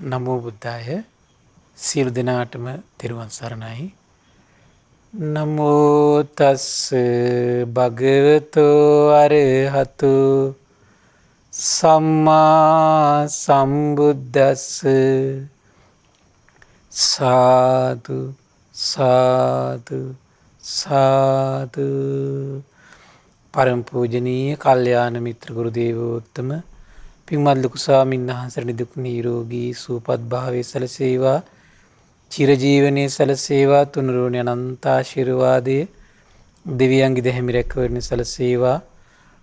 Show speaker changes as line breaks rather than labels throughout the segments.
නමෝ බුද්දාය සියලු දෙනාටම තෙරුවන් සරණයි. නමෝ තස් භගවතෝ අරහතු සම්මා සම්බුද්දස්ස සාදු සාදු සාදු. පරම පූජනීය කල්යාණ මිත්‍ර ගුරු දේවෝත්තම පින්වත් ලොකු ස්වාමීන් වහන්සේට නිදුක් නිරෝගී සුවපත් භාවයේ සැලසේවා, චිරජීවනයේ සැලසේවා, තුනුරුවනේ අනන්ත ආශිර්වාදයේ දෙවියන්ගේ දෙහිමි රැකවරණය සැලසේවා.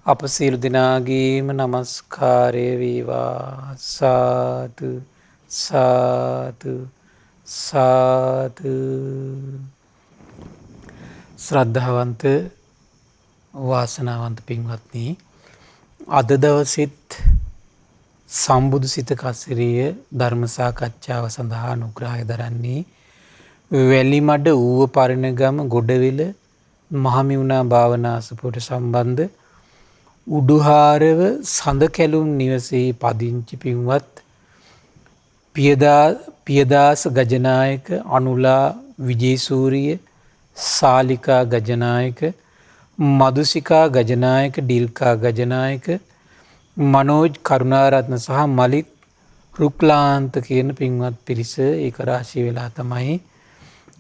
අප සියලු දෙනාගේම নমස්කාරය වේවා. සාදු සාදු සාදු. ශ්‍රද්ධාවන්ත වාසනාවන්ත පින්වත්නි, අද දවසෙත් සම්බුදු සිත කසිරිය ධර්ම සාකච්ඡාව සඳහා අනුග්‍රහය දරන්නේ වැලිමඩ ඌව පරණගම ගොඩවිල මහමිුණා භාවනාසපුවට සම්බන්ධ උඩුහාරව සඳකැලුම් නිවසේ පදිංචි පින්වත් පියදාස ගජනායක, අනුලා විජේසූරිය, සාලිකා ගජනායක, මදුසිකා ගජනායක, ඩිල්කා ගජනායක, මනෝජ් කරුණාරත්න සහ මලික් රුක්ලාන්ත කියන පින්වත් පිරිස ඒක රාශී වෙලා තමයි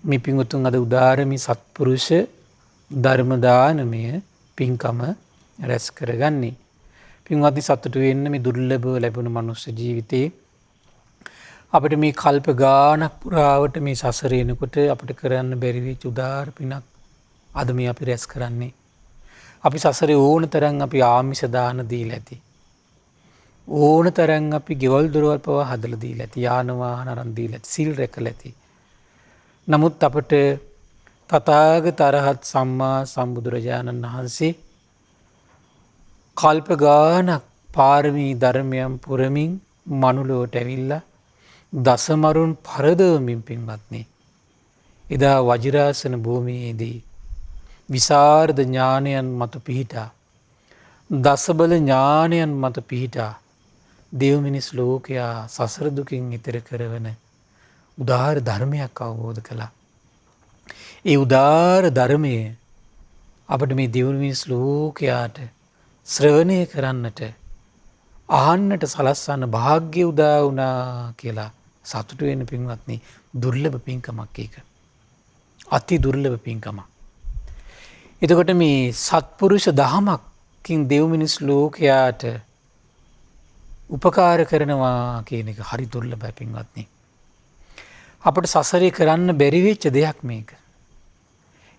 මේ පින්වතුන් අද උදාරමි සත්පුරුෂ ධර්ම දානමය පින්කම රැස් කරගන්නේ. පින්වත්නි, සතුටු වෙන්න මේ දුර්ලභව ලැබුණු මනුස්ස ජීවිතේ අපිට මේ කල්ප ගානක් පුරාවට මේ සසරේ එනකොට අපිට කරන්න බැරි වෙච්ච උදාර පිනක් අද මේ අපි රැස් කරන්නේ. අපි සසරේ ඕන තරම් අපි ආමිෂ දාන දීලා ඇති. ඕන තරම් අපි ගෙවල් දොරවල් පවා හදලා දීලා ඇති. යාන වාහන අරන් දීලා ඇති. සිල් රැකලා ඇති. නමුත් අපට තථාගත අරහත් සම්මා සම්බුදුරජාණන් වහන්සේ කල්ප ගානක් පාරමී ධර්මයන් පුරමින් මනුලොවට ඇවිල්ලා දසමරුන් පරදවමින් පින්වත්නි, එදා වජිරාසන භූමියේදී විසරද ඥානයන් මත පිහිටා, දසබල ඥානයන් මත පිහිටා දෙව් මිනිස් ලෝකයා සසර දුකින් ඈතර කරවන උදාාර ධර්මයක් අවබෝධ කළා. ඒ උදාාර ධර්මය අපට මේ දෙව් මිනිස් ලෝකයාට ශ්‍රවණය කරන්නට, අහන්නට සලස්වන්න භාග්‍ය උදා වුණා කියලා සතුටු වෙන පින්වත්නි, දුර්ලභ පින්කමක් ඒක. අති දුර්ලභ පින්කමක්. එතකොට මේ සත්පුරුෂ දහමකින් දෙව් මිනිස් ලෝකයාට උපකාර කරනවා කියන එක හරි දුර්ලභයි පින්වත්නි. අපට සසරේ කරන්න බැරි වෙච්ච දෙයක් මේක.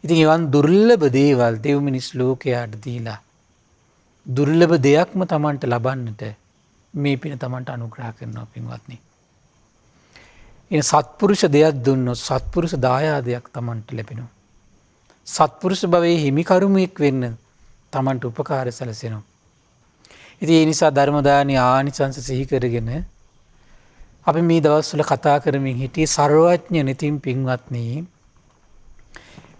ඉතින් එවන් දුර්ලභ දේවල් දෙව් මිනිස් ලෝකයාට දීලා දුර්ලභ දෙයක්ම Tamanට ලබන්නට මේ පින Tamanට අනුග්‍රහ කරනවා පින්වත්නි. එන සත්පුරුෂ දෙයක් දුන්නොත් සත්පුරුෂ දායාදයක් Tamanට ලැබෙනවා. සත්පුරුෂ භවයේ හිමිකරුමෙක් වෙන්න Tamanට උපකාර සැලසෙනවා. ඉතින් ඒ නිසා ධර්ම දානයේ ආනිසංස සිහි කරගෙන අපි මේ දවස්වල කතා කරමින් හිටියේ සර්වඥ නිතින් පින්වත්නි,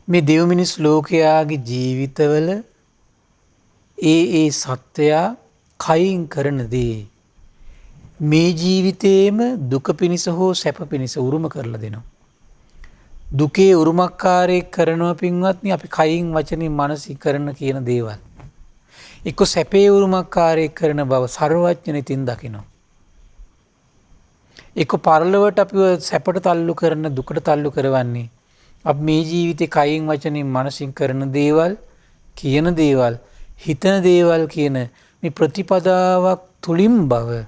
මේ දෙව් මිනිස් ලෝකයාගේ ජීවිතවල ඒ සත්වයා කයින් කරන දේ මේ ජීවිතේම දුක පිණිස හෝ සැප පිණිස උරුම කරලා දෙනවා. දුකේ උරුමකාරයෙක් කරනවා පින්වත්නි අපි කයින් වචනින් මනසින් කරන කියන දේවල්. එක්ක සැපේ උරුමකාරයෙක් කරන බව සර්වඥ නිතින් දකිනවා. එක්ක පරලොවට අපිව සැපට තල්ලු කරන දුකට තල්ලු කරවන්නේ අපි මේ ජීවිතේ කයින් වචනින් මනසින් කරන දේවල්, කියන දේවල්, හිතන දේවල් කියන මේ ප්‍රතිපදාවක් තුලින් බව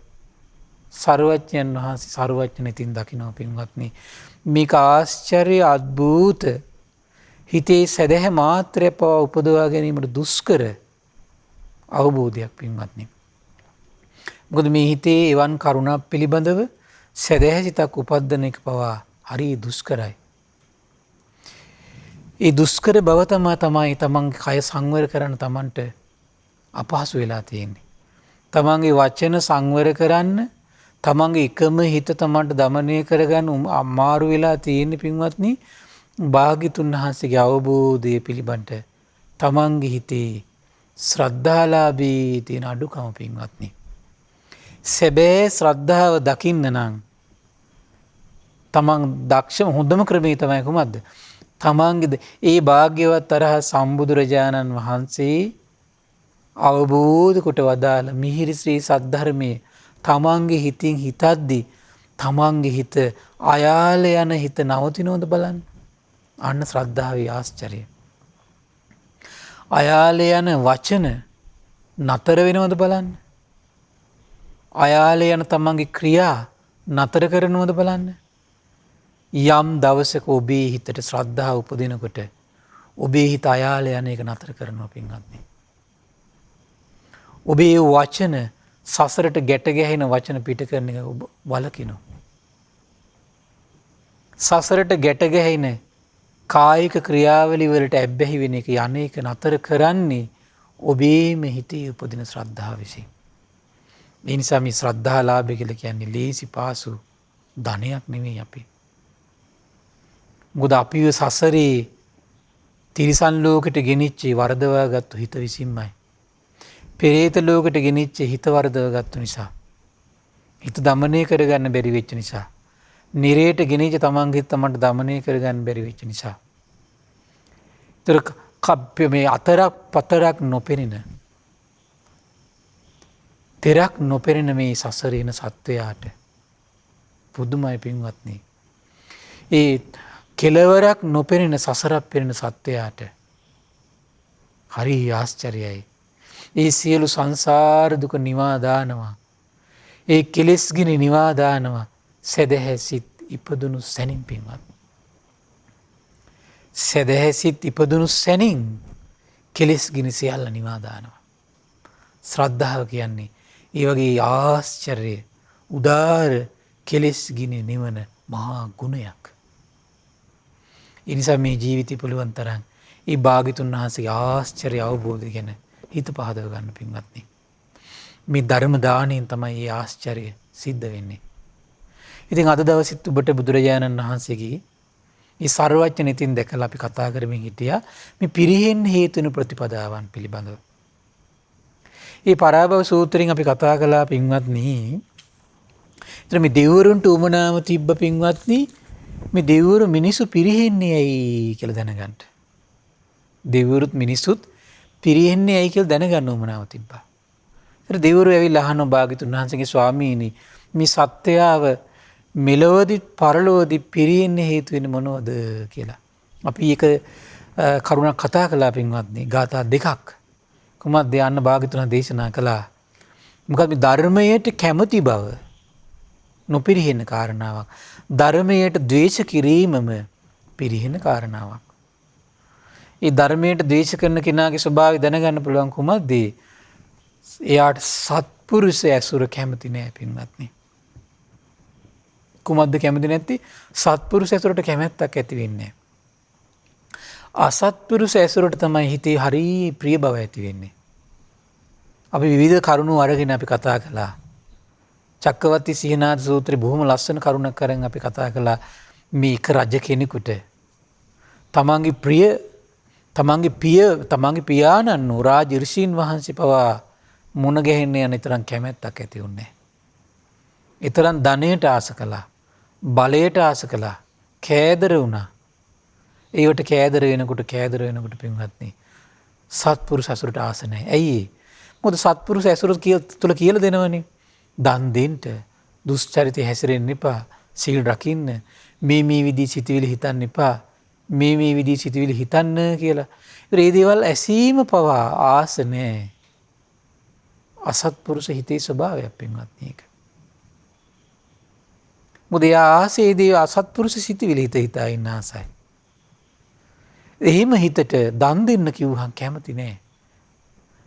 සර්වඥයන් වහන්සේ සර්වඥ නිතින් දකිනවා පින්වත්නි. මේක ආශ්චර්ය අద్භූත හිතේ සැදැහැ මාත්‍රය පවා උපදවා ගැනීමට දුෂ්කර අවබෝධයක් පින්වත්නි. මොකද මේ හිතේ එවන් කරුණක් පිළිබඳව සැදැහැ සිතක් උපද්දන එක පවා හරි දුෂ්කරයි. ඒ දුෂ්කර බව තමයි තමන්ගේ කය සංවර කරන්න Tamanට අපහසු වෙලා තියෙන්නේ. තමන්ගේ වචන සංවර කරන්න, තමන්ගේ එකම හිත Tamanට දමනය කරගන්න අමාරු වෙලා තියෙන පින්වත්නි, භාග්‍යතුන් වහන්සේගේ අවබෝධය පිළිබඳ තමන්ගේ හිතේ ශ්‍රද්ධාලාභී තියෙන අඩුකම පින්වත්නි. සැබෑ ශ්‍රද්ධාව දකින්න නම් තමන් දක්ෂම හොඳම ක්‍රමේ තමයි කුමක්ද? තමන්ගේ ඒ භාග්‍යවත් අරහ සම්බුදුරජාණන් වහන්සේ අවබෝධ කොට වදාළ මිහිරි ශ්‍රී සද්ධර්මයේ තමන්ගේ හිතින් හිතද්දී තමන්ගේ හිත අයාල යන හිත නවතිනවද බලන්න. අන්න ශ්‍රද්ධාවේ ආශ්චර්යය. අයාල යන වචන නතර වෙනවද බලන්න. අයාල යන තමන්ගේ ක්‍රියා නතර කරනවද බලන්න. යම් දවසක ඔබේ හිතට ශ්‍රද්ධාව උපදිනකොට ඔබේ හිත අයාල යන එක නතර කරනවා පින්වත්නි. ඔබේ වචන සසරට ගැට ගැහෙන වචන පිට කරන එක ඔබ වළකිනවා. සසරට ගැට ගැහෙන කායික ක්‍රියාවලි වලට ඇබ්බැහි වෙන එක යන එක නතර කරන්නේ ඔබේම හිතේ උපදින ශ්‍රද්ධාව විසින්. ඒ නිසා මේ ශ්‍රද්ධාලාභය කියලා කියන්නේ ලේසි පාසු ධනයක් නෙමෙයි අපි. මොකද අපිව සසරේ තිරිසන් ලෝකෙට ගෙනිච්ච වරදවා ගත්තු හිත විසින්මයි. පෙරේත ලෝකෙට ගෙනිච්ච හිත වරදව ගත්තු නිසා. හිත දමනය කරගන්න බැරි වෙච්ච නිසා. නිරේට ගෙනිච්ච තමන්ගේ හිත තමන්ට දමනය කරගන්න බැරි වෙච්ච නිසා. ඒතර මේ අතරක් පතරක් නොපෙනෙන තෙරක් නොපෙනෙන මේ සසරේන සත්වයාට පුදුමයි පින්වත්නි. ඒ කෙලවරක් නොපෙනෙන සසරක් පෙනෙන සත්වයාට හරි ආශ්චර්යයි. ඒ සියලු සංසාර දුක නිවා දානවා. ඒ කෙලෙස් ගිනි නිවා දානවා. සැදැහැ සිත් ඉපදුණු සැනින් පින්වත්. සැදැහැ සිත් ඉපදුණු සැනින් කෙලෙස් ගිනි සියල්ල නිවා දානවා. ශ්‍රද්ධාව කියන්නේ ඒ වගේ ආශ්චර්ය උදාර කෙලෙස් ගිනි නිවන මහා ගුණයක්. ඒ නිසා මේ ජීවිතය පුළුවන් තරම් ඒ භාග්‍යතුන් වහන්සේගේ ආශ්චර්ය අවබෝධය ගැන හිත පහදව ගන්න පින්වත්නි. මේ ධර්ම දාණයෙන් තමයි මේ ආශ්චර්ය සිද්ධ වෙන්නේ. ඉතින් අද දවසෙත් ඔබට බුදුරජාණන් වහන්සේගේ මේ සර්වඥ නිතින් දැකලා අපි කතා කරමින් හිටියා මේ පිරිහෙන්න හේතු වෙන ප්‍රතිපදාවන් පිළිබඳව. මේ පරාභව සූත්‍රයෙන් අපි කතා කළා පින්වත්නි. ඒතර මේ දෙවිවරුන්ට උමනාව තිබ්බ පින්වත්නි මේ දෙවිවරු මිනිසු පිරිහෙන්නේ ඇයි කියලා දැනගන්න. දෙවිවරුත් මිනිසුත් පිරිහෙන්නේ ඇයි කියලා දැනගන්න උමනාව තිබ්බා. ඒතර දෙවිවරු ඇවිල්ලා අහන භාග්‍යතුන් වහන්සේගේ ස්වාමීනි මේ සත්‍යයව මෙලොවදි පරලොවදි පිරිහෙන්නේ හේතු වෙන්නේ මොනවද කියලා. අපි ඒක කරුණක් කතා කළා පින්වත්නි. ගාථා දෙකක්. කුමක්ද යන්න භාග්‍යතුන් දේශනා කළා. මොකද මේ ධර්මයට කැමති බව නොපිරිහෙන කාරණාවක්. ධර්මයට ද්වේෂ කිරීමම පිරිහෙන කාරණාවක්. ඒ ධර්මයට ද්වේෂ කරන කෙනාගේ ස්වභාවය දැනගන්න පුළුවන් කුමක්ද? එයාට සත්පුරුෂ ඇසුර කැමති නෑ පින්වත්නි. කුමක්ද කැමති නැති? සත්පුරුෂ ඇසුරට කැමැත්තක් ඇති වෙන්නේ. අසත්පුරුෂ ඇසුරට තමයි හිතේ හරි ප්‍රිය බව ඇති වෙන්නේ. අපි විවිධ කරුණු අරගෙන අපි කතා කළා. චක්කවර්ති සීනාද සූත්‍රයේ බොහොම ලස්සන කරුණක් කරන් අපි කතා කළා. මේ එක රජ කෙනෙකුට තමන්ගේ පියාණන් වූ රාජ ඍෂීන් වහන්සේ පවා මුණ ගැහෙන්න යන තරම් කැමැත්තක් ඇති වුණේ. ඒ තරම් ධනයට ආස කළා. බලයට ආස කළා. කෑදර වුණා. ඒවට කෑදර වෙනකොට පින්වත්නි සත්පුරුෂ ඇසුරට ආස නැහැ. ඇයි? මොකද සත්පුරුෂ ඇසුර තුල කියලා දෙනවනේ. දන් දෙන්න, දුස්චරිතය හැසිරෙන්න එපා, සීල් රකින්න, මේ විදිහේ සිතුවිලි හිතන්න එපා, මේ විදිහේ සිතුවිලි හිතන්න කියලා. ඒ දේවල් ඇසීම පවා ආස නැහැ. අසත්පුරුෂ හිතේ ස්වභාවයක් පින්වත්නි ඒක. මොකද ආසේ දේ අසත්පුරුෂ සිතුවිලි හිතා ඉන්න ආසයි. එහෙම හිතට දන් දෙන්න කිව්වහම කැමති නෑ.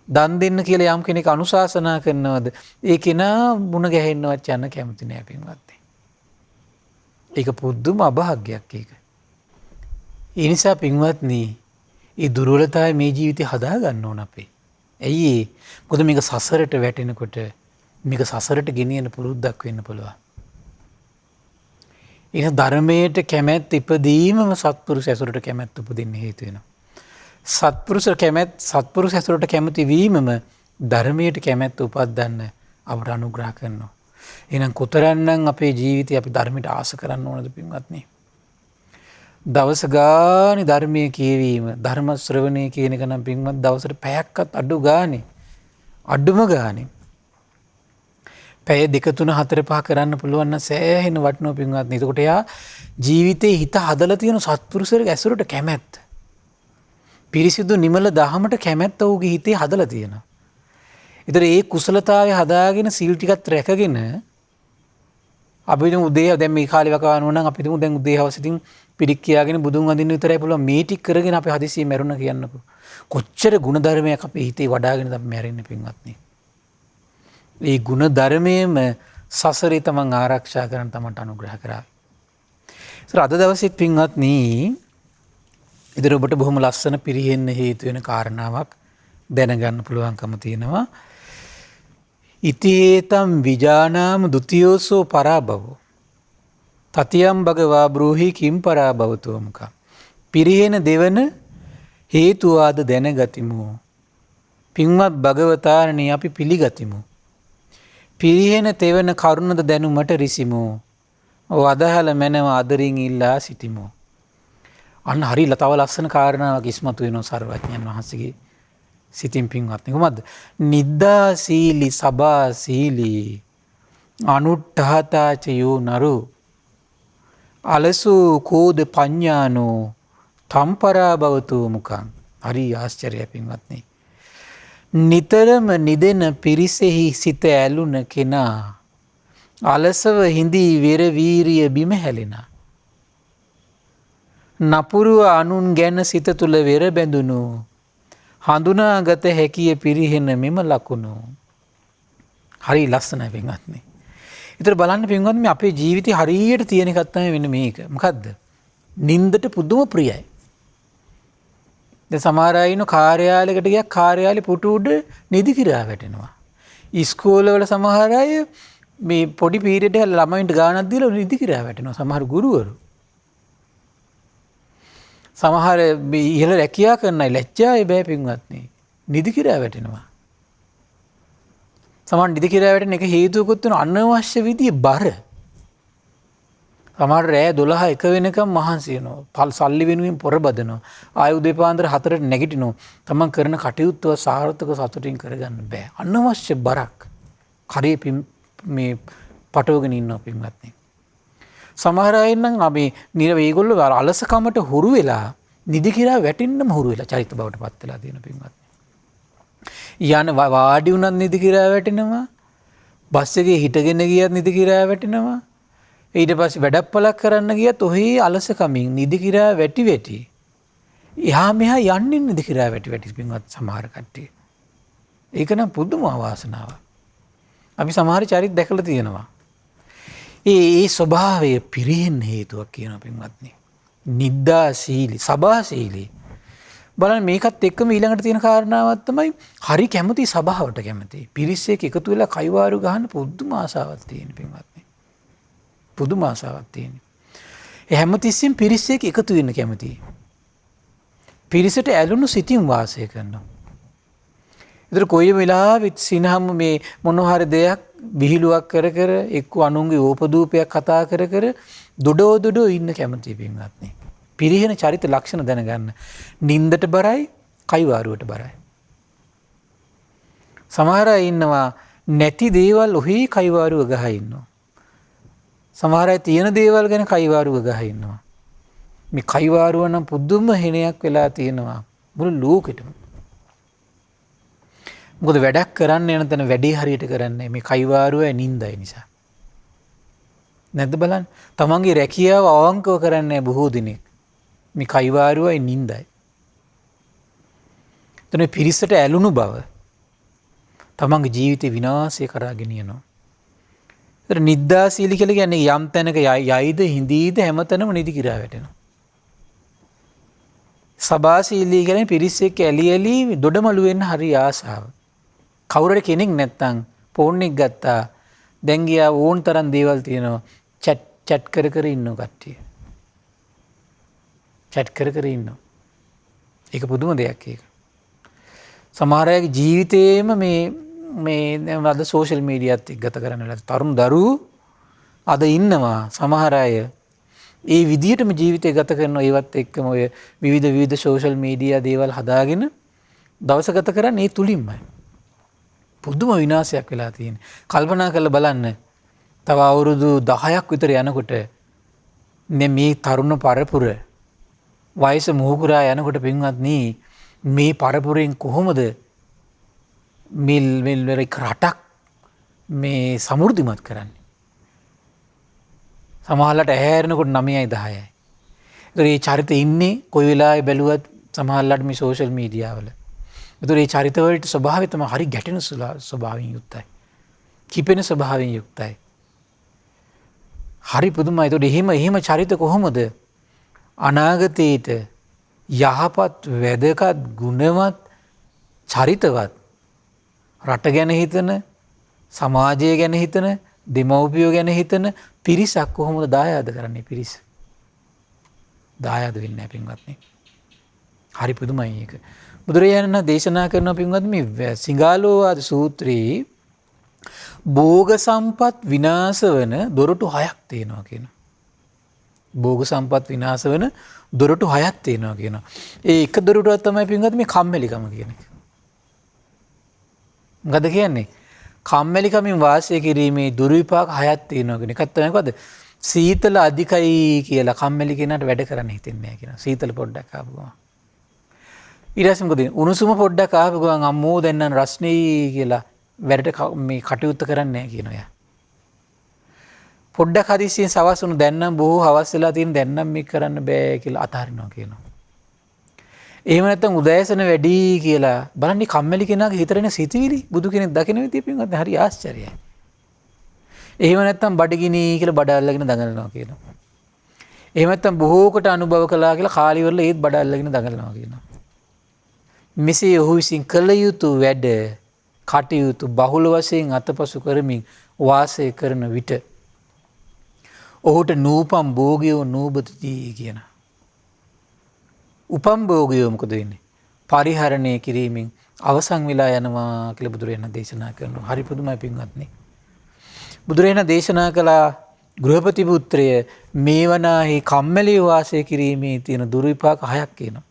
දන් දෙන්න කියලා යම් කෙනෙක් අනුශාසනා කරනවද ඒ කෙනා මුණ ගැහෙන්නවත් යන්න කැමති නෑ පින්වත්නි. ඒක පුදුම අභාග්‍යයක් ඒක. ඒ නිසා පින්වත්නි මේ දුර්වලතාවය මේ ජීවිතේ හදා ගන්න ඕන අපි. ඇයි? මොකද මේක සසරට වැටෙනකොට මේක සසරට ගෙනියන පුරුද්දක් වෙන්න පුළුවන්. එන ධර්මයට කැමැත්ත ඉපදීමම සත්පුරුෂ ඇසුරට කැමැත්ත උපදින්න හේතු වෙනවා. සත්පුරුෂ ඇසුරට කැමති වීමම ධර්මයට කැමැත්ත උපදින්න අපට අනුග්‍රහ කරනවා. එහෙනම් කොතරම්නම් අපේ ජීවිතේ අපි ධර්මයට ආස කරන්න ඕනද පින්වත්නි? දවස ගානේ ධර්මයේ කියවීම, ධර්ම ශ්‍රවණය කියන එක නම් පින්වත් දවසට පැයක්වත් අඩුම ගානේ පැය 2 3 4 5 කරන්න පුළුවන් නම් සෑහෙන වටිනවා පින්වත්නි. එතකොට එයා ජීවිතේ හිත හදලා තියෙන සත්පුරුෂයෙක් ඇසුරට කැමැත්ත. පිරිසිදු නිමල දහමට කැමැත්ත ඔහුගේ හිතේ හදලා තියෙනවා. ඒතර ඒ කුසලතාවය හදාගෙන සීල් ටිකත් රැකගෙන අපි දැන් උදේ දැන් මේ කාලේ වකවානුව නම් අපි තුමු දැන් උදේ හවස ඉතින් පිරික් කියාගෙන බුදුන් වඳින්න විතරයි පුළුවන්. මේ ටික කරගෙන අපි හදිසියෙ මැරුණා කියන්නකෝ. කොච්චර ගුණධර්මයක් අපේ හිතේ වඩාගෙනද අපි මැරෙන්නේ පින්වත්නි. ඒ ගුණ ධර්මයේම සසරේ තමන් ආරක්ෂා කරන් තමන්ට අනුග්‍රහ කරා. ඒතර අද දවසේත් පින්වත්නි ඉතින් ඔබට බොහොම ලස්සන පිරිහෙන්න හේතු වෙන කාරණාවක් දැනගන්න පුළුවන්කම තියෙනවා. ඉතිහේතම් විජානාම ဒ ුතියෝසෝ පරාභවෝ තතියම් භගවා බ්‍රූහි කිම් පරාභවතෝ මුඛ. පිරිහෙන දෙවන හේතුවාද දැනගතිමු. පින්වත් භගවතාරණී අපි පිළිගතිමු. පිරිහෙන තෙවන කරුණද දැනුමට රිසිමු. වදහල මැනව අදරින් ඉල්ලා සිටිමු. අන්න හරි තව ලස්සන කාරණාවක් ඉස්මතු වෙනවා සර්වඥයන් වහන්සේගේ සිතින් පින්වත්නි. කොහොමද? නිද්දා සීලි සබා සීලි අනුට්ඨහතාච යෝ නරු අලසු කෝද පඤ්ඤානෝ තම්පරා භවතු මුඛං. හරි ආශ්චර්යයි පින්වත්නි. නිතරම නිදෙන පිරිසෙහි සිත ඇලුන කෙනා අලසව හිඳී වෙර වීරිය බිම හැලෙනා. නපුරුව අනුන් ගැන සිත තුළ වෙර බැඳුණු හඳුනාගත හැකිය පිරිහෙන මෙම ලකුණු. හරි ලස්සනයි පින්වත්නි. ඒතර බලන්න පින්වත්නි අපේ ජීවිතේ හරියට තියෙන එකක් තමයි වෙන්නේ මේක. මොකද්ද? නින්දට පුදුම ප්‍රියයි. දැන් සමහර අය ඉන්න කාර්යාලයකට ගියා කාර්යාලේ පුටු උඩ නිදි කිරා වැටෙනවා. ඉස්කෝලවල සමහර අය මේ පොඩි පීරියඩ් එක ළමයින්ට ගානක් දීලා නිදි කිරා වැටෙනවා. සමහර ගුරුවරු සමහර ඉහළ රැකියා කරන අය ලැජ්ජාවේ බෑ පින්වත්නි. නිදි කිරා වැටෙනවා. සමහර නිදි කිරා වැටෙන එක හේතුවකුත් වෙන අනවශ්‍ය විදිහේ බර. සමහර රෑ 12 1 වෙනකම් මහන්සි වෙනවා. සල්ලි වෙනුවෙන් පොර බදනවා. ආයු දෙපාන්දර 4ට නැගිටිනවා. තමන් කරන කටයුත්ත සාර්ථක සතුටින් කරගන්න බෑ. අනවශ්‍ය බරක්. කරේ මේ පටවගෙන ඉන්නවා පින්වත්නි. සමහර අය නම් අපි ඒගොල්ලෝ අලසකමට හුරු වෙලා නිදි කිරා වැටෙන්නම හුරු වෙලා චරිත බවට පත් වෙලා තියෙන පින්වත්නි. යන වාඩි වුණත් නිදි කිරා වැටෙනවා. බස් එකේ හිටගෙන ගියත් නිදි කිරා වැටෙනවා. ඊට පස්සේ වැඩපලක් කරන්න ගියත් ඔහි අලසකමින් නිදි කිරා වැටි එහා මෙහා යන්නේ නිදි කිරා වැටි පින්වත් සමහර කට්ටිය. ඒක නම් පුදුම අවාසනාවක්. අපි සමහර චරිත දැකලා තියෙනවා. ඒ ස්වභාවය පිරිහෙන්න හේතුවක් කියනවා පින්වත්නි. නිද්දා සීලි සබා සීලි. බලන්න මේකත් එක්කම ඊළඟට තියෙන කාරණාවක් තමයි හරි කැමති සභාවට කැමති. පිරිස් එක්ක එකතු වෙලා කයිවාරු ගහන්න පුදුම ආසාවක් තියෙන පින්වත්නි. පුදුම ආසාවක් තියෙන. ඒ හැමතිස්සෙම පිරිස් එක්ක එකතු වෙන්න කැමතියි. පිරිසට ඇලුණු සිතින් වාසය කරනවා. ඒතර කොයි වෙලාවෙත් සිනහම මේ මොන හරි දෙයක් විහිළුවක් කර කර එක්ක අනුන්ගේ ඕපදූපයක් කතා කර කර දොඩෝ ඉන්න කැමති පින්වත්නි. පිරිහෙන චරිත ලක්ෂණ දැනගන්න. නින්දට බරයි, කයිවාරුවට බරයි. සමහර අය ඉන්නවා නැති දේවල් ඔහි කයිවාරුව ගහ ඉන්නවා. සමහර අය තියෙන දේවල් ගැන කයිවාරුව ගහ ඉන්නවා. මේ කයිවාරුව නම් පුදුම හෙනයක් වෙලා තියෙනවා මුළු ලෝකෙටම. මොකද වැඩක් කරන්න යන තැන වැඩේ හරියට කරන්නේ මේ කයිවාරුවයි නින්දයි නිසා. නැද්ද බලන්න? තමන්ගේ රැකියාව අවංකව කරන්නේ බොහෝ දිනෙක. මේ කයිවාරුවයි නින්දයි. එතන පිරිසට ඇලුණු බව තමන්ගේ ජීවිතේ විනාශය කරා ගෙනියනවා. ඒතර නිද්දා සීලි කියලා කියන්නේ යම් තැනක යයිද හිඳීද හැමතැනම නිදි කිරා වැටෙනවා. සබා සීලි කියන්නේ පිරිස් එක්ක ඇලි දොඩමළු වෙන්න හරි ආසාව. කවුරුර කෙනෙක් නැත්තම් ෆෝන් එක ගත්තා දැන් ගියා ඕන් තරම් දේවල් තියෙනවා චැට් කර ඉන්නව කට්ටිය. චැට් කර ඉන්නවා. ඒක පුදුම දෙයක් ඒක. සමහර අයගේ ජීවිතේම මේ මේ අද සෝෂල් මීඩියාත් එක්ක ගත කරන්න වෙලා තරුණ දරුවෝ අද ඉන්නවා සමහර අය ඒ විදිහටම ජීවිතය ගත කරනවා ඒවත් එක්කම ඔය විවිධ සෝෂල් මීඩියා දේවල් හදාගෙන දවස ගත කරන්නේ ඒ තුලින්මයි. පුදුම විනාශයක් වෙලා තියෙන්නේ. කල්පනා කරලා බලන්න. තව අවුරුදු 10ක් විතර යනකොට මේ තරුණ පරපුර වයස මුහුකුරා යනකොට පින්වත්නි මේ පරපුරෙන් කොහොමද මිල් රටක් මේ සමෘද්ධිමත් කරන්නේ? සමහරවිට ඇහැරෙනකොට 9යි 10යි. ඒතර මේ චරිත ඉන්නේ කොයි වෙලාවෙ බැලුවත් සමහරවිට මේ සෝෂල් මීඩියා වල. ඒතර මේ චරිත වලට ස්වභාවය තමයි හරි ගැටෙන ස්වභාවයෙන් යුක්තයි. කිපෙන ස්වභාවයෙන් යුක්තයි. හරි පුදුමයි. ඒතකොට එහෙම චරිත කොහොමද අනාගතයේට යහපත් වැදගත් ගුණවත් චරිතවත් රට ගැන හිතන සමාජය ගැන හිතන දෙමව්පියෝ ගැන හිතන පිරිසක් කොහොමද දායාද කරන්නේ? පිරිස දායාද වෙන්නේ නැහැ පින්වත්නි. හරි පුදුමයි ඒක. බුදුරජාණන් දේශනා කරන පින්වත්නි මේ සිඟාලෝවාද සූත්‍රයේ භෝග සම්පත් විනාශ වෙන දොරටු 6ක් තියෙනවා කියනවා. භෝග සම්පත් විනාශ වෙන දොරටු 6ක් තියෙනවා කියනවා. ඒ එක දොරටුවක් තමයි පින්වත්නි මේ කම්මැලිකම කියන එක. මොකද කියන්නේ? කම්මැලිකමින් වාසය කිරීමේ දුර්විපාක 6ක් තියෙනවා කියන එකත් තමයි මොකද? සීතල අධිකයි කියලා කම්මැලි කෙනාට වැඩ කරන්න හිතෙන්නේ නැහැ කියනවා. සීතල පොඩ්ඩක් ආපු ගමන්. ඊට පස්සේ මොකද? උණුසුම පොඩ්ඩක් ආපු ගමන් අම්මෝ දැන් නම් රස්නේ කියලා වැඩට මේ කටයුත්ත කරන්නේ නැහැ කියනවා යා. පොඩ්ඩක් හදිස්සියෙන් සවස් වුණ දැන් නම් බොහෝ හවස් වෙලා තියෙන දැන් නම් මේක කරන්න බෑ කියලා අතහරිනවා කියනවා. එහෙම නැත්නම් උදෑසන වැඩි කියලා බලන්නේ කම්මැලි කෙනාගේ හිතරෙන සිතුවිලි බුදු කෙනෙක් දකින විදිය පින්වත් හරි ආශ්චර්යයි. එහෙම නැත්නම් බඩගිනි කියලා බඩ අල්ලගෙන දඟලනවා කියනවා. එහෙම නැත්නම් බොහෝකට අනුභව කළා කියලා කාලිවල ඒත් බඩ අල්ලගෙන දඟලනවා කියනවා. මෙසේ ඔහු විසින් කළ යුතු වැඩ කටයුතු බහුල වශයෙන් අතපසු කරමින් වාසය කරන විට ඔහුට නූපම් භෝගයෝ නූපති කියන. උපම් භෝගයෝ මොකද වෙන්නේ? පරිහරණය කිරීමෙන් අවසන් වෙලා යනවා කියලා බුදුරජාණන් දේශනා කරනවා. හරි පුදුමයි පින්වත්නි. බුදුරජාණන් දේශනා කළා ගෘහපති පුත්‍රය මේවනාහි කම්මැලි වාසය කිරීමේ තියෙන දුර්විපාක 6ක් කියනවා.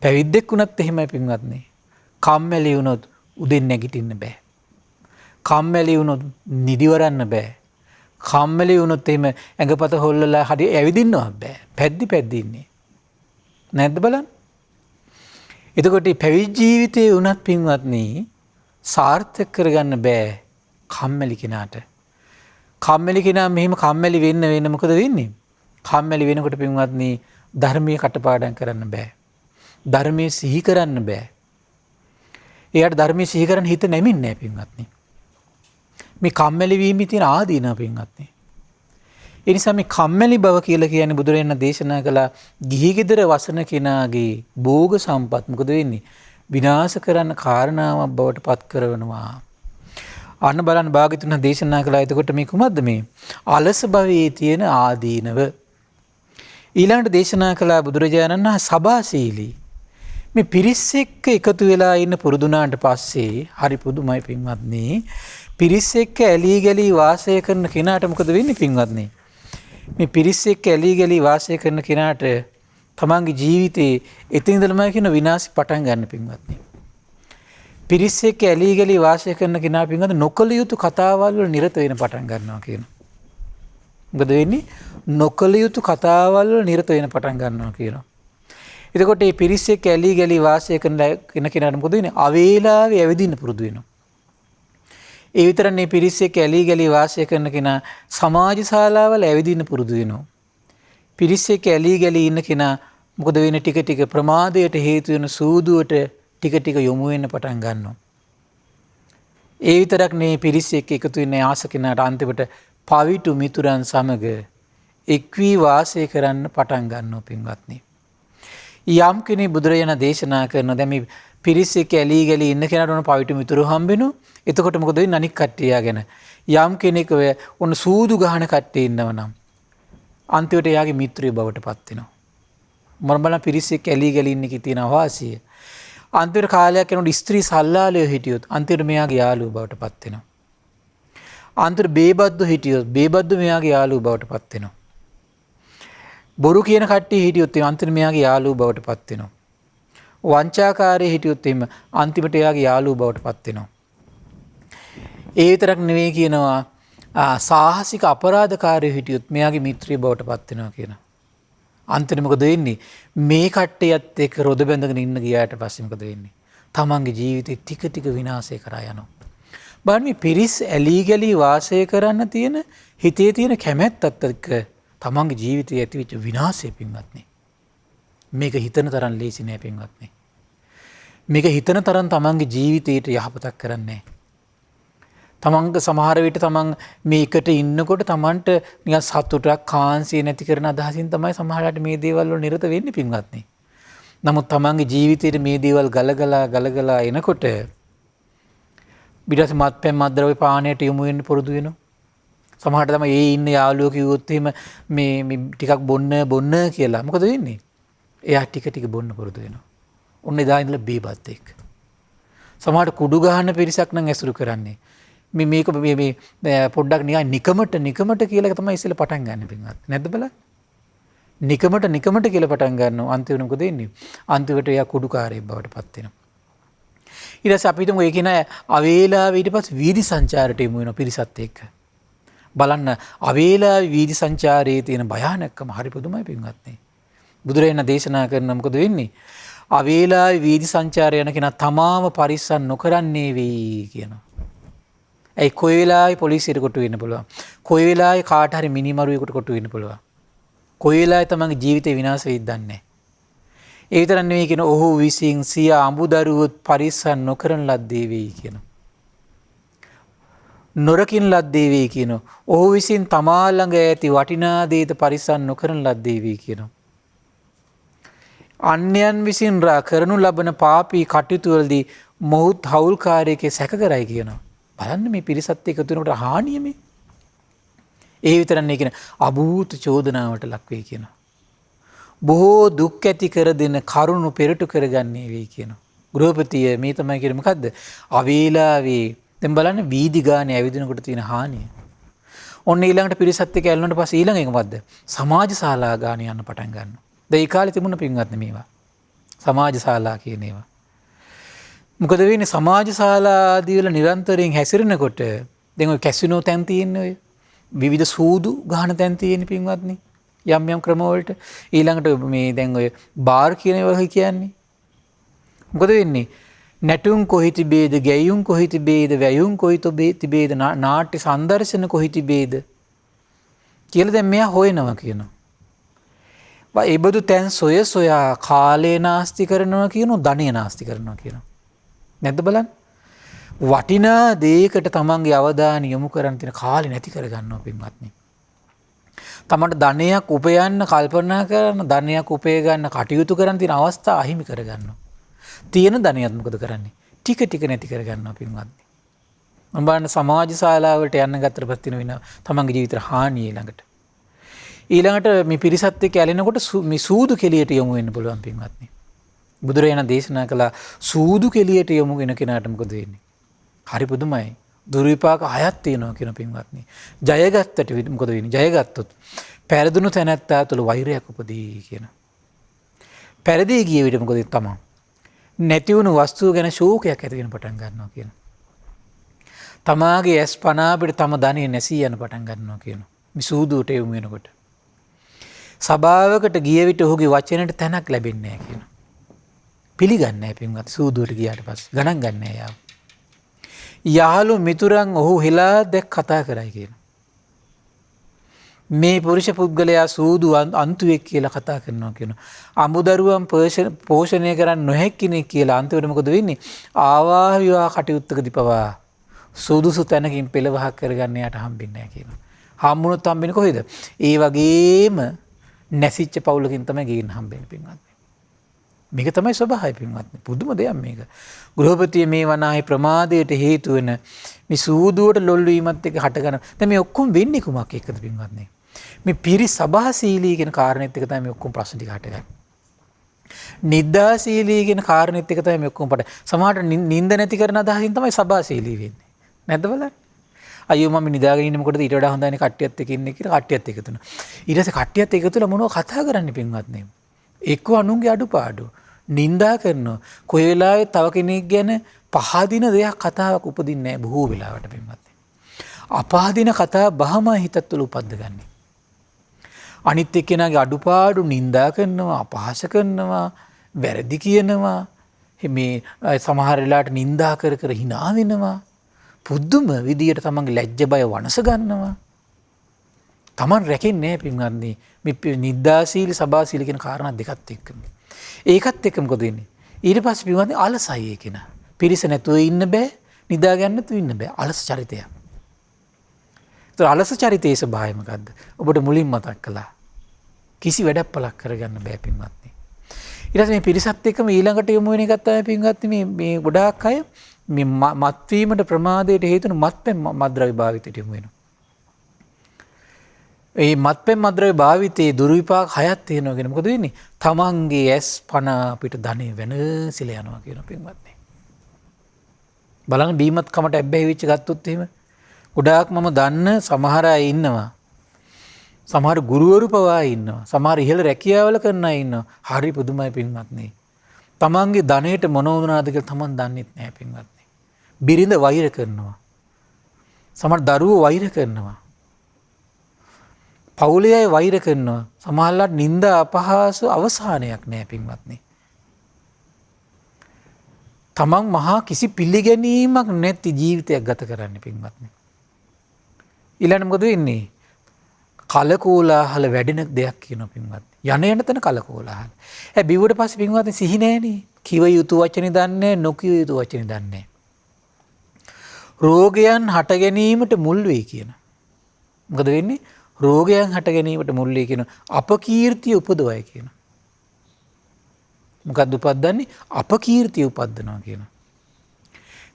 පැවිද්දෙක් වුණත් එහෙමයි පින්වත්නි. කම්මැලි වුණොත් උදෙන් නැගිටින්න බෑ. කම්මැලි වුණොත් නිදිවරන්න බෑ. කම්මැලි වුණොත් එහෙම ඇඟපත හොල්ලලා හරි ඇවිදින්නවත් බෑ. පැද්දි ඉන්නේ. නැද්ද බලන්න? එතකොට පැවිදි ජීවිතයේ උනත් පින්වත්නි සාර්ථක කරගන්න බෑ කම්මැලි කෙනාට. කම්මැලි කෙනා මෙහෙම කම්මැලි වෙන්න මොකද වෙන්නේ? කම්මැලි වෙනකොට පින්වත්නි ධර්මයේ කටපාඩම් කරන්න බෑ. ධර්මයේ සිහි කරන්න බෑ. එයාට ධර්මයේ සිහි කරන්න හිත නැමින්නේ නැහැ පින්වත්නි. මේ කම්මැලි වීමේ තියෙන ආදීනව පින්වත්නි. ඒ නිසා මේ කම්මැලි බව කියලා කියන්නේ බුදුරජාණන් දේශනා කළ ගිහි ගෙදර වසන කෙනාගේ භෝග සම්පත් මොකද වෙන්නේ? විනාශ කරන්න කාරණාවක් බවට පත් කරනවා. අන්න බලන්න භාග්‍යතුන් දේශනා කළා. එතකොට මේ කුමක්ද මේ? අලස භවයේ තියෙන ආදීනව. ඊළඟට දේශනා කළා බුදුරජාණන් සබාශීලී. මේ පිරිස් එක්ක එකතු වෙලා ඉන්න පුරුදුනාට පස්සේ හරි පුදුමයි පින්වත්නි. පිරිස් එක්ක ඇලී ගලී වාසය කරන කෙනාට මොකද වෙන්නේ පින්වත්නි? මේ පිරිස් එක්ක ඇලී ගලී වාසය කරන කෙනාට තමන්ගේ ජීවිතේ එතන ඉඳලම කියන විනාශي පටන් ගන්න පින්වත්නි. පිරිස් එක්ක ඇලී ගලී වාසය කරන කෙනා පින්වත්නි නොකල යුතු කතාවල් වල නිරත වෙන පටන් ගන්නවා කියනවා. මොකද වෙන්නේ? නොකල යුතු කතාවල් වල නිරත වෙන පටන් ගන්නවා කියනවා. එතකොට මේ පිරිස් එක්ක ඇලී ගලී වාසය කරන කෙනාට මොකද වෙන්නේ? අවේලාවේ ඇවිදින්න පුරුදු වෙනවා. ඒ විතරනේ පිරිස් එක්ක ඇලී ගලී වාසය කරන කෙනා සමාජ ශාලාවල ඇවිදින්න පුරුදු වෙනවා. පිරිස් එක්ක ඇලී ගලී ඉන්න කෙනා මොකද වෙන්නේ? ටික ටික ප්‍රමාදයට හේතු වෙන සූදුවට ටික ටික යොමු වෙන්න පටන් ගන්නවා. ඒ විතරක් නේ පිරිස් එක්ක එකතු වෙන ආස කෙනාට අන්තිමට පවිතු මිතුරන් සමග එක් වී වාසය කරන්න පටන් ගන්නවා පින්වත්නි. යම් කෙනෙක් බුදුරජාණන් දේශනා කරන දැන් මේ පිරිස් එක්ක ඇලී ගලී ඉන්න කෙනාට උන පවිතු මිතුරු හම්බෙනවා. එතකොට මොකද වෙන්නේ? අනික් කට්ටිය යගෙන යම් කෙනෙක් ඔය උන සූදු ගහන කට්ටිය ඉන්නව නම් අන්තිමට එයාගේ මිත්‍රයෝ බවට පත් වෙනවා. මොන බලන පිරිස් එක්ක ඇලී ගලී ඉන්න කී තියෙන වාසිය. අන්තිමට කාලයක් යනකොට ස්ත්‍රී සල්ලාලයෝ හිටියොත් අන්තිමට මෙයාගේ යාළුවෝ බවට පත් වෙනවා. අන්තිමට බේබද්දෝ හිටියොත් බේබද්දෝ මෙයාගේ යාළුවෝ බවට පත් වෙනවා. බොරු කියන කට්ටිය හිටියොත් අන්තිමට මෙයාගේ යාළුවෝ බවට පත් වෙනවා. වංචාකාරී හිටියොත් අන්තිමට එයාගේ යාළුවෝ බවට පත් වෙනවා. ඒ විතරක් නෙවෙයි කියනවා සාහසික අපරාධකාරයෝ හිටියොත් මෙයාගේ මිත්‍රය බවට පත් වෙනවා කියන. අන්තිමට මොකද වෙන්නේ? මේ කට්ටියත් එක්ක රොද බැඳගෙන ඉන්න ගියාට පස්සේ මොකද වෙන්නේ? තමන්ගේ ජීවිතේ ටික ටික විනාශය කරා යනවා. බලන්න මේ පිරිස් ඇලී ගලී වාසය කරන්න තියෙන හිතේ තියෙන කැමැත්තත් එක්ක තමන්ගේ ජීවිතයේ ඇතිවෙච්ච විනාශය පින්වත්නි. මේක හිතන තරම් ලේසි නෑ පින්වත්නි. මේක හිතන තරම් තමන්ගේ ජීවිතයට යහපතක් කරන්නේ නෑ. තමන්ගේ සමහර විට තමන් මේකට ඉන්නකොට තමන්ට නිකන් සතුටක් කාන්සිය නැති කරන අදහසින් තමයි සමහරවිට මේ දේවල් වල නිරත වෙන්නේ පින්වත්නි. නමුත් තමන්ගේ ජීවිතේට මේ දේවල් ගලගලා එනකොට ඊට මත්පැන් මත්ද්‍රව්‍ය පානයට යොමු වෙන්න පුරුදු වෙනවා. සමහරට තමයි ඒ ඉන්න යාළුවෝ කිව්වොත් එහෙම මේ ටිකක් බොන්න කියලා. මොකද වෙන්නේ? එයා ටික බොන්න පුරුදු වෙනවා. ඔන්න එදා ඉඳලා බීබත් එක්ක. සමහරට කුඩු ගහන පිරිසක් නම් ඇසුරු කරන්නේ. මේක පොඩ්ඩක් නිකමට කියලා තමයි ඉස්සෙල්ලා පටන් ගන්න පින්වත්. නැද්ද බලන්න? නිකමට කියලා පටන් ගන්නවා. අන්තිමට මොකද වෙන්නේ? අන්තිමට එයා කුඩුකාරයෙක් බවට පත් වෙනවා. ඊට පස්සේ අපි හිතමු ඒ කියන අවේලාවේ ඊට පස්සේ වීදි සංචාරයට යමු වෙනවා පිරිසත් එක්ක. බලන්න අවේලාවේ වීදි සංචාරයේ තියෙන භයානකම හරි පුදුමයි පින්වත්නි. බුදුරජාණන් දේශනා කරන මොකද වෙන්නේ? අවේලාවේ වීදි සංචාරය යන කෙනා තමාම පරිස්සම් නොකරන්නේ වෙයි කියනවා. ඒ කොයි වෙලාවෙ පොලිසියට කොටු වෙන්න පුළුවන්. කොයි වෙලාවෙ කාට හරි මිනිමරුවෙකුට කොටු වෙන්න පුළුවන්. කොයි වෙලාවෙ තමන්ගේ ජීවිතේ විනාශ වෙයිද දන්නේ නැහැ. ඒ විතරක් නෙවෙයි කියන ඔහු විසින් සිය අඹදරුවොත් පරිස්සම් නොකරන ලද්දේ වෙයි කියනවා. නොරකින් ලද්දේ වෙයි කියනවා. ඔහු විසින් තමා ළඟ ඇති වටිනා දේද පරිස්සම් නොකරන ලද්දේ වෙයි කියනවා. අන්‍යයන් විසින් කරනු ලබන පාපී කටයුතු වලදී මොහුත් හවුල්කාරයෙක් සැක කරයි කියනවා. බලන්න මේ පිරිසත් එකතු වෙනකොට හානිය මේ. ඒ විතරක් නෙවෙයි කියන අභූත චෝදනාවට ලක් වෙයි කියනවා. බොහෝ දුක් ඇති කර දෙන කරුණු පෙරටු කරගන්නේ වෙයි කියනවා. ගෘහපතිය මේ තමයි කියන්නේ මොකද්ද? අවේලාවේ දැන් බලන්න වීදි ගානේ ඇවිදිනකොට තියෙන හානිය. ඔන්න ඊළඟට පිරිසත් එක්ක ඇල්ලුණාට පස්සේ ඊළඟ එක මොකද්ද? සමාජ ශාලා ගානේ යන්න පටන් ගන්නවා. දැන් ඒ කාලේ තිබුණ පින්වත්නි මේවා. සමාජ ශාලා කියන ඒවා. මොකද වෙන්නේ? සමාජ ශාලා ආදී වල නිරන්තරයෙන් හැසිරෙනකොට දැන් ඔය කැසිනෝ තැන් තියෙන්නේ ඔය විවිධ සූදු ගහන තැන් තියෙන්නේ පින්වත්නි. යම් ක්‍රම වලට ඊළඟට මේ දැන් ඔය බාර් කියන ඒවා කියන්නේ. මොකද වෙන්නේ? නැටුම් කොහි තිබේද, ගැයුම් කොහි තිබේද, වැයුම් කොහි තිබේද, නාට්‍ය සංදර්ශන කොහි තිබේද කියලා දැන් මෙයා හොයනවා කියනවා. ඒ බඳු තැන් සොයා කාලේ නාස්ති කරනවා කියනවා, ධනෙ නාස්ති කරනවා කියනවා. නැද්ද බලන්න? වටිනා දෙයකට තමන්ගේ අවධානය යොමු කරන් තියෙන කාලේ නැති කරගන්නවා පින්වත්නි. තමන්ට ධනයක් උපයන්න කල්පනා කරන, ධනයක් උපය ගන්න කටයුතු කරන් තියෙන අවස්ථා අහිමි කරගන්නවා. තියෙන ධනියත් මොකද කරන්නේ? ටික නැති කරගන්නවා පින්වත්නි. මම බලන්න සමාජ ශාලාවලට යන්න ගත්තට පස්සේ වෙන තමන්ගේ ජීවිතේ හානිය ඊළඟට. ඊළඟට මේ පිරිසත් එක්ක ඇලෙනකොට මේ සූදු කෙලියට යොමු වෙන්න පුළුවන් පින්වත්නි. බුදුරජාණන් දේශනා කළ සූදු කෙලියට යොමු වෙන කෙනාට මොකද වෙන්නේ? හරි පුදුමයි. දුර්විපාක හයක් තියෙනවා කියන පින්වත්නි. ජයගත්තට මොකද වෙන්නේ? ජයගත්තොත් පෙරදුණු තැනැත්තා තුළ වෛරයක් උපදී කියන. පෙරදී ගිය විට මොකද තමයි? නැති වුණු වස්තුව ගැන ශෝකයක් ඇති වෙන පටන් ගන්නවා කියන. තමාගේ ඇස් පන අපිට තම ධනෙ නැසී යන පටන් ගන්නවා කියන. මේ සූදුවට යොමු වෙනකොට. සභාවකට ගිය විට ඔහුගේ වචනට තැනක් ලැබෙන්නේ නැහැ කියන. පිළිගන්නේ නැහැ පින්වත් සූදුවට ගියාට පස්සේ ගණන් ගන්න නැහැ යාව. යහළු මිතුරන් ඔහු හෙලා දැක් කතා කරයි කියන. මේ පුරුෂ පුද්ගලයා සූදු අන්තුවෙක් කියලා කතා කරනවා කියන. අමුදරුවන් පෝෂණය කරන්න නොහැකි කෙනෙක් කියලා අන්තිමට මොකද වෙන්නේ? ආවාහ විවාහ කටයුත්තකදී පවා සුදුසු තැනකින් පෙළවහක් කරගන්න යාට හම්බෙන්නේ නැහැ කියනවා. හම්බුනොත් හම්බෙන්නේ කොහෙද? ඒ වගේම නැසිච්ච පවුලකින් තමයි ගේන්න හම්බෙන්නේ පින්වත්නි. මේක තමයි ස්වභාවය පින්වත්නි. පුදුම දෙයක් මේක. ගෘහපතිය මේ වනාහි ප්‍රමාදයට හේතු වෙන මේ සූදුවට ලොල් වීමත් එක්ක හටගන. දැන් මේ ඔක්කොම වෙන්නේ කුමක් එක්කද පින්වත්නි? මේ පිරිස් සභාශීලී කියන කාරණෙත් එක තමයි මේ ඔක්කොම ප්‍රශ්න ටික හටගන්නේ. නිද්දාශීලී කියන කාරණෙත් එක තමයි මේ ඔක්කොම පට. සමහරට නිින්ද නැති කරන අදහසින් තමයි සබාශීලී වෙන්නේ. නැද්ද බලන්න? අයියෝ මම නිදාගෙන ඉන්නේ මොකටද ඊට වඩා හොඳයිනේ කට්ටියත් එක්ක ඉන්නේ කියලා කට්ටියත් එකතු වෙනවා. ඊට පස්සේ කට්ටියත් එකතු වෙලා මොනව කතා කරන්නේ පින්වත්නි? එක්ක අනුන්ගේ අඩුපාඩු නින්දා කරනවා. කොයි වෙලාවෙ තව කෙනෙක් ගැන පහදින දෙයක් කතාවක් උපදින්නේ නැහැ බොහෝ වෙලාවට පින්වත්නි. අපහදින කතා බහම හිතත් තුළ උපද්දගන්නේ. අනිත් එක්කෙනාගේ අඩුපාඩු නින්දා කරනවා, අපහාස කරනවා, වැරදි කියනවා. මේ සමහර වෙලාවට නින්දා කර කර hina වෙනවා. පුදුම විදියට තමන්ගේ ලැජ්ජ බය වනස ගන්නවා. තමන් රැකෙන්නේ නැහැ පින්වත්නි. මේ නිද්දාශීලී සබාශීලී කියන කාරණා දෙකත් එක්කම. ඒකත් එක්ක මොකද වෙන්නේ? ඊට පස්සේ පින්වත්නි අලසයි ඒ කෙනා. පිරිස නැතුව ඉන්න බෑ, නිදා ගන්න නැතුව ඉන්න බෑ. අලස චරිතයක්. ඒතර අලස චරිතයේ ස්වභාවය මොකද්ද? ඔබට මුලින් මතක් කළා. කිසි වැඩක් පළක් කරගන්න බෑ පින්වත්නි. ඊට පස්සේ මේ පිරිසත් එක්කම ඊළඟට යමු වෙන එකත් තමයි පින්වත්නි මේ ගොඩාක් අය මේ මත්වීමට ප්‍රමාදයට හේතුන මත්පැන් මත්ද්‍රව්‍ය භාවිතයට යොමු වෙනවා. ඒ මත්පැන් මත්ද්‍රව්‍ය භාවිතයේ දුර්විපාක හයක් තියෙනවා කියන මොකද වෙන්නේ? තමන්ගේ ඇස් පන අපිට ධනෙ වෙනසිලා යනවා කියන පින්වත්නි. බලන්න බීමත් කමට ඇබ්බැහි වෙච්ච ගත්තොත් එහෙම ගොඩාක් මම දන්න සමහර අය ඉන්නවා. සමහර ගුරුවරු පවා ඉන්නවා. සමහර ඉහළ රැකියාවල කරන අය ඉන්නවා. හරි පුදුමයි පින්වත්නි. තමන්ගේ ධනයට මොන වුණාද කියලා තමන් දන්නෙත් නැහැ පින්වත්නි. බිරිඳ වෛර කරනවා. සමහර දරුවෝ වෛර කරනවා. පවුලේ අය වෛර කරනවා. සමහරලාට නිന്ദා අපහාස අවසානයක් නැහැ පින්වත්නි. තමන් මහා කිසි පිළිගැනීමක් නැති ජීවිතයක් ගත කරන්නේ පින්වත්නි. ඊළඟ මොකද වෙන්නේ? කලකෝලාහල වැඩෙන දෙයක් කියනවා පින්වත්නි. යන යන තැන කලකෝලාහල. බිව්වට පස්සේ පින්වත්නි සිහි නැහනේ. කිව යුතු වචනේ දන්නේ නැහැ, නොකිය යුතු වචනේ දන්නේ නැහැ. රෝගයන් හට ගැනීමට මුල් වෙයි කියන. මොකද වෙන්නේ? රෝගයන් හට ගැනීමට මුල් වෙයි කියන අපකීර්තිය උපදවයි කියන. මොකද්ද උපද්දන්නේ? අපකීර්තිය උපද්දනවා කියන.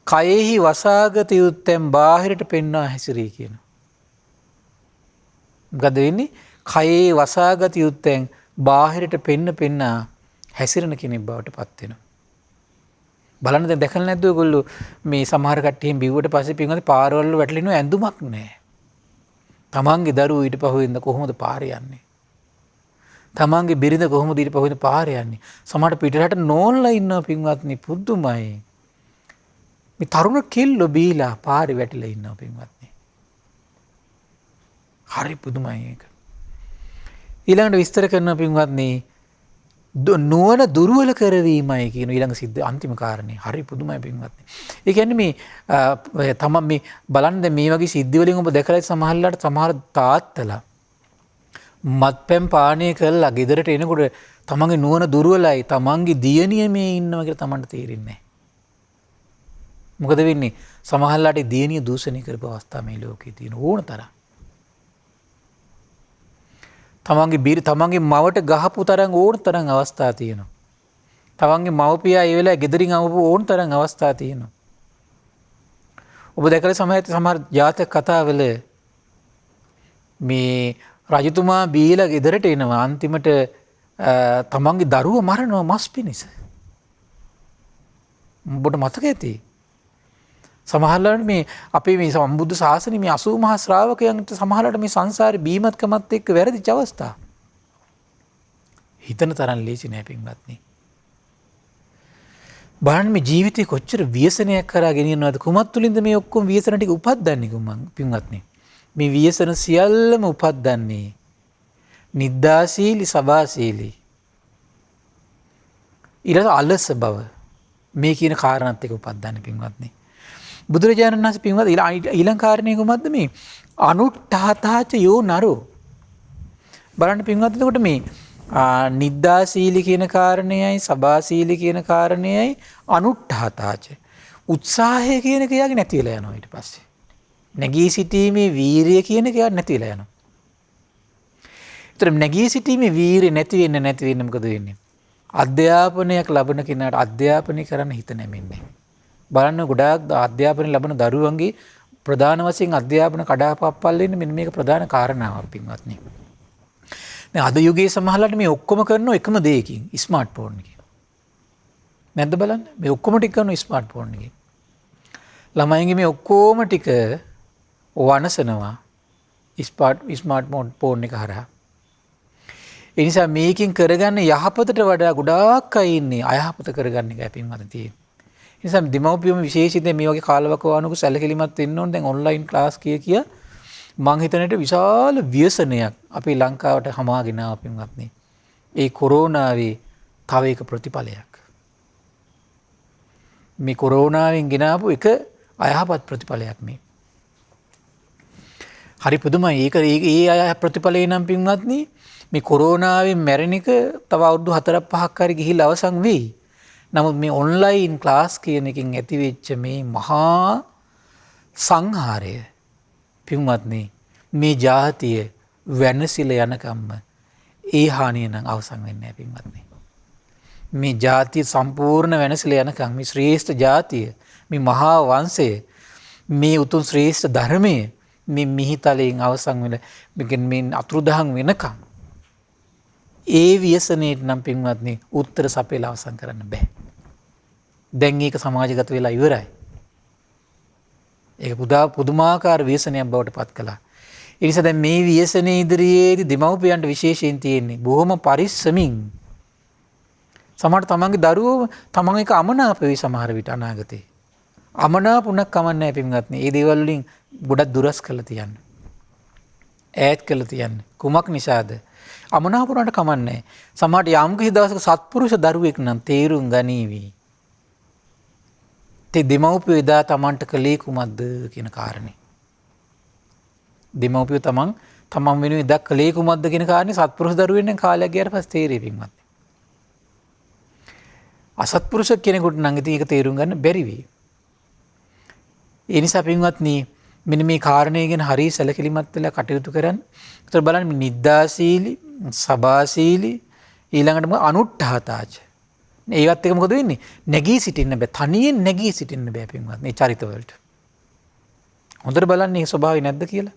කයෙහි වසාගත යුත්තෙන් බාහිරට පෙන්වා හැසිරී කියන. මොකද වෙන්නේ? කයේ වසාගත යුත්තෙන් බාහිරට පෙන්න හැසිරෙන කෙනෙක් බවට පත් වෙනවා. බලන්න දැන් දැකලා නැද්ද ඔයගොල්ලෝ මේ සමහර කට්ටියෙන් බිව්වට පස්සේ පින්වත්නි පාරවල් වල වැටලෙන ඇඳුමක් නැහැ. තමන්ගේ දරුවෝ ඊට පහුවෙන්ද කොහොමද පාරේ යන්නේ? තමන්ගේ බිරිඳ කොහොමද ඊට පහුවෙන්ද පාරේ යන්නේ? සමහර පිටරට නෝන්ලා ඉන්නවා පින්වත්නි පුදුමයි. මේ තරුණ කෙල්ලෝ බීලා පාරේ වැටිලා ඉන්නවා පින්වත්නි. හරි පුදුමයි ඒක. ඊළඟට විස්තර කරන පින්වත්නි නුවණ දුර්වල කරවීමයි කියන ඊළඟ සිද්ධ අන්තිම කාරණේ. හරි පුදුමයි පින්වත්නි. ඒ කියන්නේ මේ තමයි මේ බලන්න මේ වගේ සිද්ධි වලින් ඔබ දැකලා සමහරලාට සමහර තාත්තලා මත්පැන් පානය කළා ගෙදරට එනකොට තමන්ගේ නුවණ දුර්වලයි, තමන්ගේ දියණිය මේ ඉන්නවා කියලා තමන්ට තේරෙන්නේ නැහැ. මොකද වෙන්නේ? සමහරලාට දියණිය දූෂණය කරපු අවස්ථා මේ ලෝකේ තියෙන ඕන තරම්. තමන්ගේ මවට ගහපු තරම් ඕන තරම් අවස්ථා තියෙනවා. තමන්ගේ මව්පියා ඒ වෙලාවේ ගෙදරින් ආවපු ඕන තරම් අවස්ථා තියෙනවා. ඔබ දැකලා සමහර ජාතක කතාවල මේ රජතුමා බීලා ගෙදරට එනවා අන්තිමට තමන්ගේ දරුව මරනවා මස් පිණිස. ඔබට මතක ඇති. සමහරවිට මේ අපේ මේ සම්බුද්ධ ශාසනයේ මේ 80 මහා ශ්‍රාවකයන්ට සමහරවිට මේ සංසාරේ බීමත්කමත් එක්ක වැරදිච්ච අවස්ථා. හිතන තරම් ලේසි නෑ පින්වත්නි. බලන්න මේ ජීවිතේ කොච්චර ව්‍යසනයක් කරා ගෙනියනවද? කුමත් තුලින්ද මේ ඔක්කොම ව්‍යසන ටික උපද්දන්නේ පින්වත්නි? මේ ව්‍යසන සියල්ලම උපද්දන්නේ නිද්දාශීලී සබාශීලී ඊළඟ අලස බව මේ කියන කාරණාත් එක්ක උපද්දන්නේ පින්වත්නි. බුදුරජාණන් වහන්සේ පින්වත් ඊළඟ කාරණේ කොහොමද මේ අනුට්ඨාතාච යෝ නරෝ. බලන්න පින්වත් එතකොට මේ නිද්දාශීලී කියන කාරණේයි සබාශීලී කියන කාරණේයි අනුට්ඨාතාච උත්සාහය කියන එක යාගේ නැති වෙලා යනවා ඊට පස්සේ. නැගී සිටීමේ වීරිය කියන එක යාගේ නැති වෙලා යනවා. ඒතර නැගී සිටීමේ වීරිය නැති වෙන්න මොකද වෙන්නේ? අධ්‍යාපනයක් ලබන කෙනාට අධ්‍යාපනය කරන්න හිත නැමෙන්නේ. බලන්න ගොඩාක් අධ්‍යාපනය ලබන දරුවන්ගේ ප්‍රධාන වශයෙන් අධ්‍යාපන කඩාපප්පල් වෙන්නේ මෙන්න මේක ප්‍රධාන කාරණාවක් පින්වත්නි. දැන් අද යුගයේ සමහරවිට මේ ඔක්කොම කරනවා එකම දෙයකින් ස්මාර්ට් ෆෝන් එකකින්. නැද්ද බලන්න? මේ ඔක්කොම ටික කරනවා ස්මාර්ට් ෆෝන් එකකින්. ළමයින්ගේ මේ ඔක්කොම ටික වනසනවා ස්මාර්ට් ෆෝන් එක හරහා. ඒ නිසා මේකෙන් කරගන්න යහපතට වඩා ගොඩාක් අය ඉන්නේ අයහපත කරගන්න එකයි පින්වත්නි තියෙන්නේ. ඒ නිසා දෙමව්පියෝම විශේෂිතයෙන් මේ වගේ කාලවකවානුක සැලකිලිමත් වෙන්න ඕනේ. දැන් ඔන්ලයින් ක්ලාස් කිය මං හිතනට විශාල ව්‍යසනයක් අපේ ලංකාවට හමාගෙන ආවා පින්වත්නි. ඒ කොරෝනාවේ තව එක ප්‍රතිඵලයක්. මේ කොරෝනාවෙන් ගෙනාවු එක අයහපත් ප්‍රතිඵලයක් මේ. හරි පුදුමයි. ඒක ඒ අය ප්‍රතිඵලේ නම් පින්වත්නි මේ කොරෝනාවෙන් මැරෙන එක තව අවුරුදු 4-5ක් හරි ගිහිල්ලා අවසන් වෙයි. නමුත් මේ ඔන්ලයින් ක්ලාස් කියන එකෙන් ඇතිවෙච්ච මේ මහා සංහාරය පින්වත්නි මේ ජාතිය වෙනසිල යනකම්ම ඒ හානිය නම් අවසන් වෙන්නේ නැහැ පින්වත්නි. මේ ජාතිය සම්පූර්ණ වෙනසිල යනකම් මේ ශ්‍රේෂ්ඨ ජාතිය මේ මහා වංශය මේ උතුම් ශ්‍රේෂ්ඨ ධර්මය මේ මිහිතලයෙන් අවසන් වෙන මේ අතුරුදහන් වෙනකම් ඒ ව්‍යසනයට නම් පින්වත්නි උත්තර සපයලා අවසන් කරන්න බෑ. දැන් ඒක සමාජගත වෙලා ඉවරයි. ඒක පුදුමාකාර ව්‍යසනයක් බවට පත් කළා. ඒ නිසා දැන් මේ ව්‍යසනයේ ඉදිරියේදී දෙමව්පියන්ට විශේෂයෙන් තියෙන්නේ බොහොම පරිස්සමින් සමහර තමන්ගේ දරුවෝ තමන් එක අමනාප වෙයි සමහර විට අනාගතේ. අමනාපුණක් කමන්නේ නැහැ පින්වත්නි. මේ දේවල් වලින් ගොඩක් දුරස් කරලා තියන්න. ඈත් කරලා තියන්න. කුමක් නිසාද? අමනාපුණට කමන්නේ. සමහරට යම් කිසි දවසක සත්පුරුෂ දරුවෙක් නම් තේරුම් ගනීවි. තේ දෙමව්පියෝ එදා තමන්ට කළේ කුමක්ද කියන කාරණේ. දෙමව්පියෝ තමන් වෙනුවෙන් එදා කළේ කුමක්ද කියන කාරණේ සත්පුරුෂ දරුවෙන් නම් කාලයක් ගියාට පස්සේ තේරෙයි පින්වත්නි. අසත්පුරුෂ කෙනෙකුට නම් ඉතින් ඒක තේරුම් ගන්න බැරි වෙයි. ඒ නිසා පින්වත්නි මෙන්න මේ කාරණේ ගැන හරිය සැලකිලිමත් වෙලා කටයුතු කරන්න. ඒතර බලන්න මේ නිද්දාශීලී, සබාශීලී ඊළඟටම අනුට්ඨාතාච. ඒවත් එක මොකද වෙන්නේ? නැගී සිටින්න බෑ. තනියෙන් නැගී සිටින්න බෑ පින්වත්නි මේ චරිතවලට. හොඳට බලන්න මේ ස්වභාවය නැද්ද කියලා.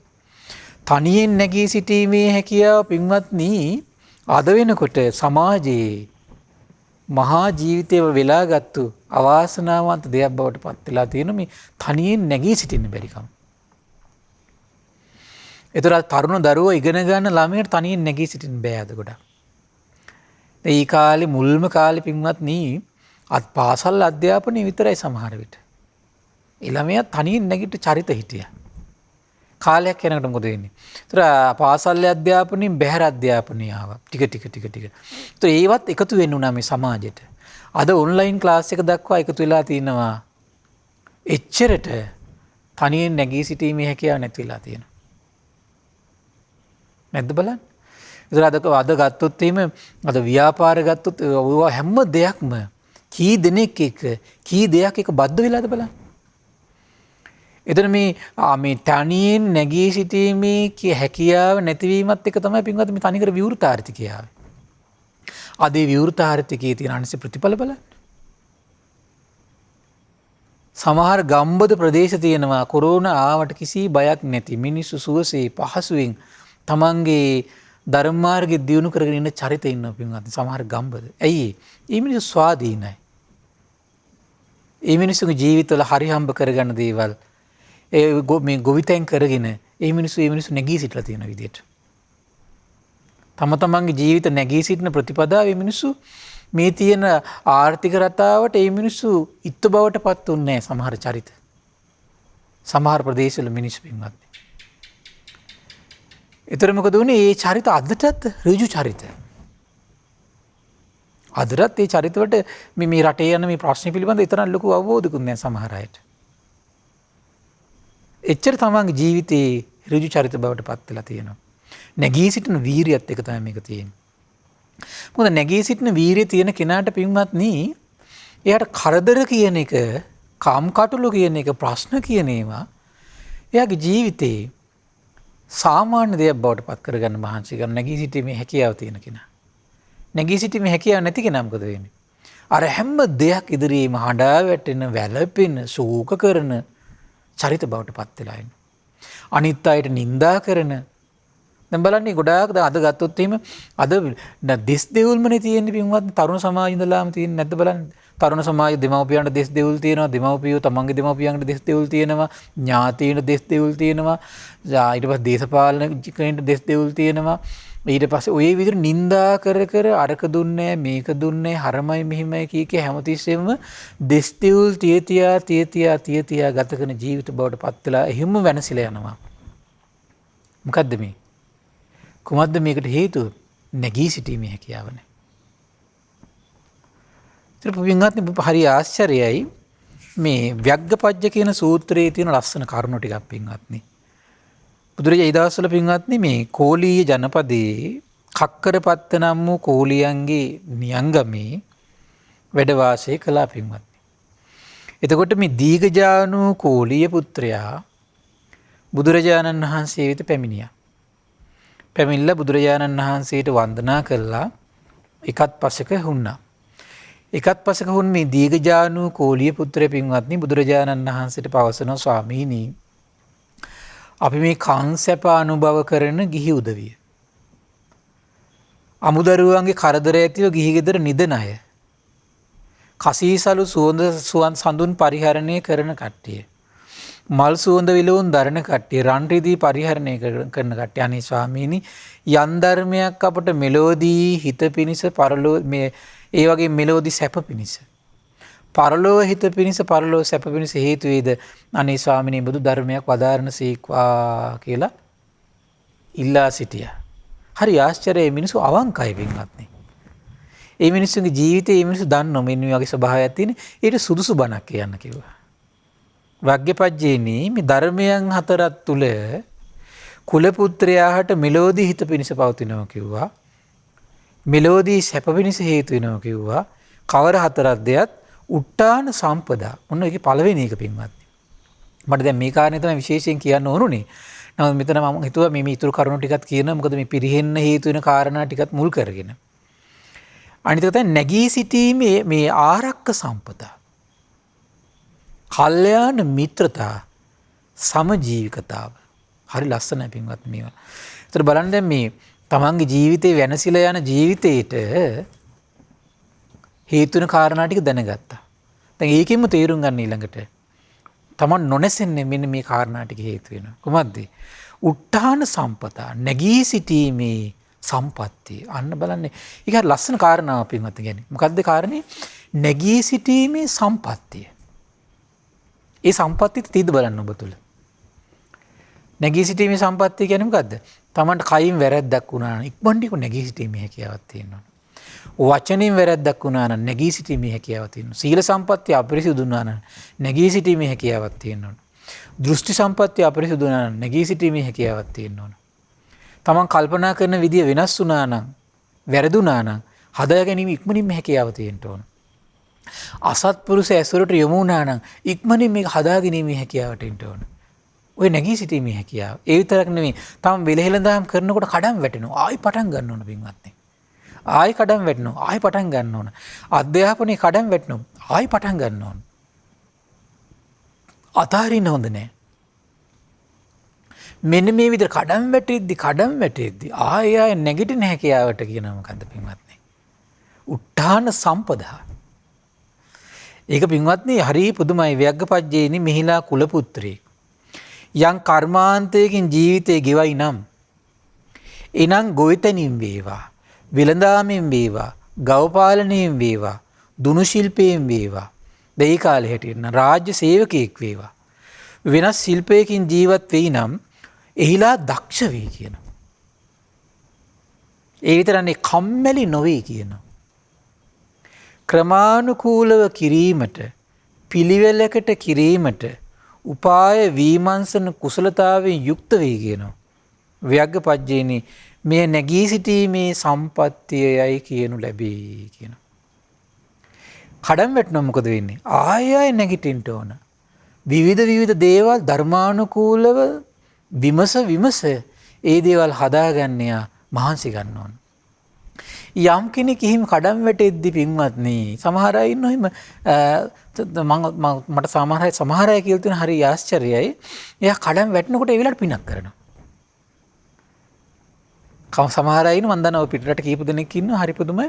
තනියෙන් නැගී සිටීමේ හැකියාව පින්වත්නි අද වෙනකොට සමාජයේ මහා ජීවිතේ වෙලාගත්තු අවාසනාවන්ත දෙයක් බවට පත් වෙලා තියෙන මේ තනියෙන් නැගී සිටින්න බැරිකම. ඒතර තරුණ දරුවෝ ඉගෙන ගන්න ළමයට තනියෙන් නැගී සිටින්න බෑ අද ගොඩක්. ඒ කාලේ මුල්ම කාලේ පින්වත්නි පාසල් අධ්‍යාපනයේ විතරයි සමහර විට. ඒ ළමයා තනියෙන් නැගිට චරිත හිටියා. කාලයක් යනකොට මොකද වෙන්නේ? ඒතර පාසල් අධ්‍යාපනයෙන් බැහැර අධ්‍යාපනය ආවා. ටික. ඒතර ඒවත් එකතු වෙන්න උනා මේ සමාජෙට. අද ඔන්ලයින් ක්ලාස් එක දක්වා එකතු වෙලා තිනවා. එච්චරට තනියෙන් නැගී සිටීමේ හැකියාව නැති වෙලා තියෙනවා. නැද්ද බලන්න? ඒතර අද ගත්තොත් එහෙම අද ව්‍යාපාර ගත්තොත් හැම දෙයක්ම කී දෙනෙක් එක කී දෙයක් එක බද්ධ වෙලාද බලන්න. එතන මේ තනියෙන් නැගී සිටීමේ හැකියාව නැතිවීමත් එක තමයි පින්වත් මේ තනිකර විවෘත ආර්ථිකය ආවේ. අද ඒ විවෘත ආර්ථිකයේ තියෙන අනිසි ප්‍රතිඵල බලන්න. සමහර ගම්බද ප්‍රදේශ තියෙනවා කොරෝනා ආවට කිසි බයක් නැති මිනිස්සු සුවසේ පහසුවෙන් තමන්ගේ ධර්ම මාර්ගය දියුණු කරගෙන ඉන්න චරිත ඉන්නවා පින්වත්. සමහර ගම්බද. ඇයි ඒ මිනිස්සු ස්වාධීනයි. ඒ මිනිස්සුගේ ජීවිතවල හරි හම්බ කරගන්න දේවල් මේ ගොවිතැන් කරගෙන ඒ මිනිස්සු නැගී සිටලා තියෙන විදිහට. තම තමන්ගේ ජීවිත නැගී සිටින ප්‍රතිපදාව මේ මිනිස්සු මේ තියෙන ආර්ථික රටාවට ඒ මිනිස්සු ඉත්තු බවට පත් උන්නේ සමහර චරිත. සමහර ප්‍රදේශවල මිනිස්සු පින්වත්නි. ඒතර මොකද උනේ? මේ චරිත අදටත් ඍජු චරිත. අදටත් මේ චරිතවලට මේ රටේ යන මේ ප්‍රශ්න පිළිබඳ ඊතරම් ලොකු අවබෝධකුත් නැහැ සමහර අයට. එච්චර තමන්ගේ ජීවිතේ ඍජු චරිත බවට පත් වෙලා තියෙනවා. නැගී සිටින වීරියත් එක තමයි මේක තියෙන්නේ. මොකද නැගී සිටින වීරිය තියෙන කෙනාට පින්වත්නි එයාට කරදර කියන එක, කාම්කටොළු කියන එක, ප්‍රශ්න කියන ඒවා එයාගේ ජීවිතේ සාමාන්‍ය දෙයක් බවට පත් කරගන්න මහන්සි කරන නැගී සිටීමේ හැකියාව තියෙන කෙනා. නැගී සිටීමේ හැකියාව නැති කෙනා මොකද වෙන්නේ? අර හැම දෙයක් ඉදිරියේම හඬා වැටෙන, වැළපෙන, ශෝක කරන චරිත බවට පත් වෙලා ඉන්න. අනිත් අයට නිඳා කරන, දැන් බලන්න ගොඩාක් අද ගත්තොත් එහෙම අද දෙස් දෙවුල්මනේ තියෙන්නේ පින්වත් තරුණ සමාජ ඉඳලාම තියෙන්නේ නැද්ද බලන්න. තරුණ සමාජ දෙමව්පියන්ට දෙස් දෙවුල් තියෙනවා, දෙමව්පියෝ තමන්ගේ දෙමව්පියන්ට දෙස් දෙවුල් තියෙනවා, ඥාතීන්ට දෙස් දෙවුල් තියෙනවා, ඊට පස්සේ දේශපාලනිකයින්ට දෙස් දෙවුල් තියෙනවා. ඊට පස්සේ ඔය විදිහට නිඳා කර කර අරක දුන්නේ මේක දුන්නේ හරමයි මෙහිමයි කීකේ හැමතිස්සෙම දෙස් දෙවුල් තිය ගත කරන ජීවිත බවට පත් වෙලා එහෙම වෙනසිලා යනවා. මොකද්ද මේ? කුමක්ද මේකට හේතුව? නැගී සිටීමේ හැකියාව නැහැ. පින්වත්නි හරි ආශ්චර්යයි මේ ව්‍යග්ගපජ්ජ කියන සූත්‍රයේ තියෙන ලස්සන කරුණු ටිකක් පින්වත්නි. බුදුරජාණන් ඒ දවස්වල පින්වත්නි මේ කෝලීය ජනපදයේ කක්කරපත්ත නම් වූ කෝලියන්ගේ නියංගමේ වැඩ වාසය කළා පින්වත්නි. එතකොට මේ දීඝජානු කෝලීය පුත්‍රයා බුදුරජාණන් වහන්සේ වෙත පැමිණියා. පැමිණිලා බුදුරජාණන් වහන්සේට වන්දනා කළා. එකත් පසක හුන්නා. එකත් පසක හුන් මේ දීඝජානු කෝලිය පුත්‍රය පින්වත්නි බුදුරජාණන් වහන්සේට පවසනවා ස්වාමීනි අපි මේ කංසැප අනුභව කරන ගිහි උදවිය. අමුදරුවන්ගේ කරදර ඇතිව ගිහි ගෙදර නිදන අය. කසීසලු සුවඳ සඳුන් පරිහරණය කරන කට්ටිය. මල් සුවඳ විලවුන් දරන කට්ටිය, රන් රිදී පරිහරණය කරන කට්ටිය. අනේ ස්වාමීනි යන් ධර්මයක් අපට මෙලෝදී හිත පිනිස පරලෝ මේ ඒ වගේ මෙලෝදී සැප පිනිස පරලෝව හිත පිනිස පරලෝව සැප පිනිස හේතු වේද අනේ ස්වාමිනේ බුදු ධර්මයක් වදාරන සීක්වා කියලා ඉල්ලා සිටියා. හරි ආශ්චර්යයි මිනිස්සු අවංකයි පින්වත්නි. ඒ මිනිස්සුන්ගේ ජීවිතේ මේ මිනිස්සු දන්නෝ මෙන්න මේ වගේ ස්වභාවයක් තියෙන. ඊට සුදුසු බණක් කියන්න කිව්වා. වග්ගපජ්ජේනි මේ ධර්මයන් හතරක් තුල කුල පුත්‍රයාට මෙලෝදී හිත පිනිස පවතිනවා කිව්වා. මෙලෝදී සැප පිණිස හේතු වෙනවා කිව්වා. කවර හතරක් දෙයක් උට්ටාන සම්පදා. මොන එකේ පළවෙනි එක පින්වත්නි. මට දැන් මේ කාරණේ තමයි විශේෂයෙන් කියන්න ඕනුනේ. නමුත් මෙතන මම හිතුවා මේ ඊතුරු කරුණු ටිකක් කියනවා. මොකද මේ පිරිහෙන්න හේතු වෙන කාරණා ටිකත් මුල් කරගෙන. අනිත් එක තමයි නැගී සිටීමේ මේ ආරක්ක සම්පදා. කල්යාණ මිත්‍රතා සමජීවිකතාව. හරි ලස්සනයි පින්වත්නි මේවා. ඒතර බලන්න දැන් මේ තමන්ගේ ජීවිතේ වෙනසිලා යන ජීවිතේට හේතු වෙන කාරණා ටික දැනගත්තා. දැන් ඒකෙන්ම තේරුම් ගන්න ඊළඟට තමන් නොනැසෙන්නේ මෙන්න මේ කාරණා ටික හේතු වෙනවා. කොහොමද? උට්ටාන සම්පතා නැගී සිටීමේ සම්පත්තිය. අන්න බලන්න. ඒක හරි ලස්සන කාරණාවක් පින්වත් කියන්නේ. මොකද්ද කාරණේ? නැගී සිටීමේ සම්පත්තිය. ඒ සම්පත්තිය තීද බලන්න ඔබ තුල. නැගී සිටීමේ සම්පත්තිය කියන්නේ මොකද්ද? තමන්ට කයින් වැරැද්දක් වුණා නම් ඉක්මනට නැගී සිටීමේ හැකියාවක් තියෙනවා. වචනෙන් වැරැද්දක් වුණා නම් නැගී සිටීමේ හැකියාවක් තියෙනවා. සීල සම්පත්තිය අපරිසුදු වුණා නම් නැගී සිටීමේ හැකියාවක් තියෙනවා. දෘෂ්ටි සම්පත්තිය අපරිසුදු වුණා නම් නැගී සිටීමේ හැකියාවක් තියෙනවා. තමන් කල්පනා කරන විදිය වෙනස් වුණා නම් වැරදුනා නම් හදා ගැනීම ඉක්මනින්ම හැකියාව තියෙන්න ඕන. අසත්පුරුෂ ඇසුරට යොමු වුණා නම් ඉක්මනින් මේක හදා ගැනීමේ හැකියාවට එන්න ඕන. ඔය නැගී සිටීමේ හැකියාව. ඒ විතරක් නෙමෙයි. තම වෙලහෙළඳාම් කරනකොට කඩම් වැටෙනවා. ආයි පටන් ගන්න ඕන පින්වත්නි. ආයි කඩම් වැටෙනවා. ආයි පටන් ගන්න ඕන. අධ්‍යාපනයේ කඩම් වැටෙනවා. ආයි පටන් ගන්න ඕන. අතාරින්න හොඳ නෑ. මෙන්න මේ විදිහට කඩම් වැටෙද්දි ආය නැගිටින හැකියාවට කියනවා මොකද්ද පින්වත්නි? උට්ටාන සම්පදා. ඒක පින්වත්නි හරි පුදුමයි. ව්‍යග්ගපජ්ජේනි මිහිලා කුල පුත්‍රයෙක්. යම් කර්මාන්තයකින් ජීවිතේ ගෙවයි නම් එනම් ගොවිතැනින් වේවා, විලඳාමෙන් වේවා, ගවපාලනයෙන් වේවා, දුනු ශිල්පයෙන් වේවා, දෙයි කාලේ හැටියට රාජ්‍ය සේවකයෙක් වේවා, වෙනස් ශිල්පයකින් ජීවත් වෙයි නම් එහිලා දක්ෂ වේ කියනවා. ඒ විතරනේ කම්මැලි නොවේ කියනවා. ක්‍රමානුකූලව කිරීමට, පිළිවෙලකට කිරීමට උපාය වීමංසන කුසලතාවෙන් යුක්ත වේ කියනවා. ව්‍යග්ගපජ්ජේනි මේ නැගී සිටීමේ සම්පත්තියයි කියනු ලැබේ කියනවා. කඩම් වැටෙනවා මොකද වෙන්නේ? ආයෙ නැගිටින්න ඕන. විවිධ දේවල් ධර්මානුකූලව විමස ඒ දේවල් හදාගන්න යා මහන්සි ගන්න ඕන. යම් කෙනෙක් එහෙම කඩම් වැටෙද්දි පින්වත්නි සමහර අය ඉන්නවා එහෙම මට සමහර අය කියලා තියෙන හරි ආශ්චර්යයි. එයා කඩම් වැටෙනකොට ඒ වෙලාවට පිනක් කරනවා. සමහර අය ඉන්න මන් දන්නවා පිටරට කීප දෙනෙක් ඉන්නවා හරි පුදුමයි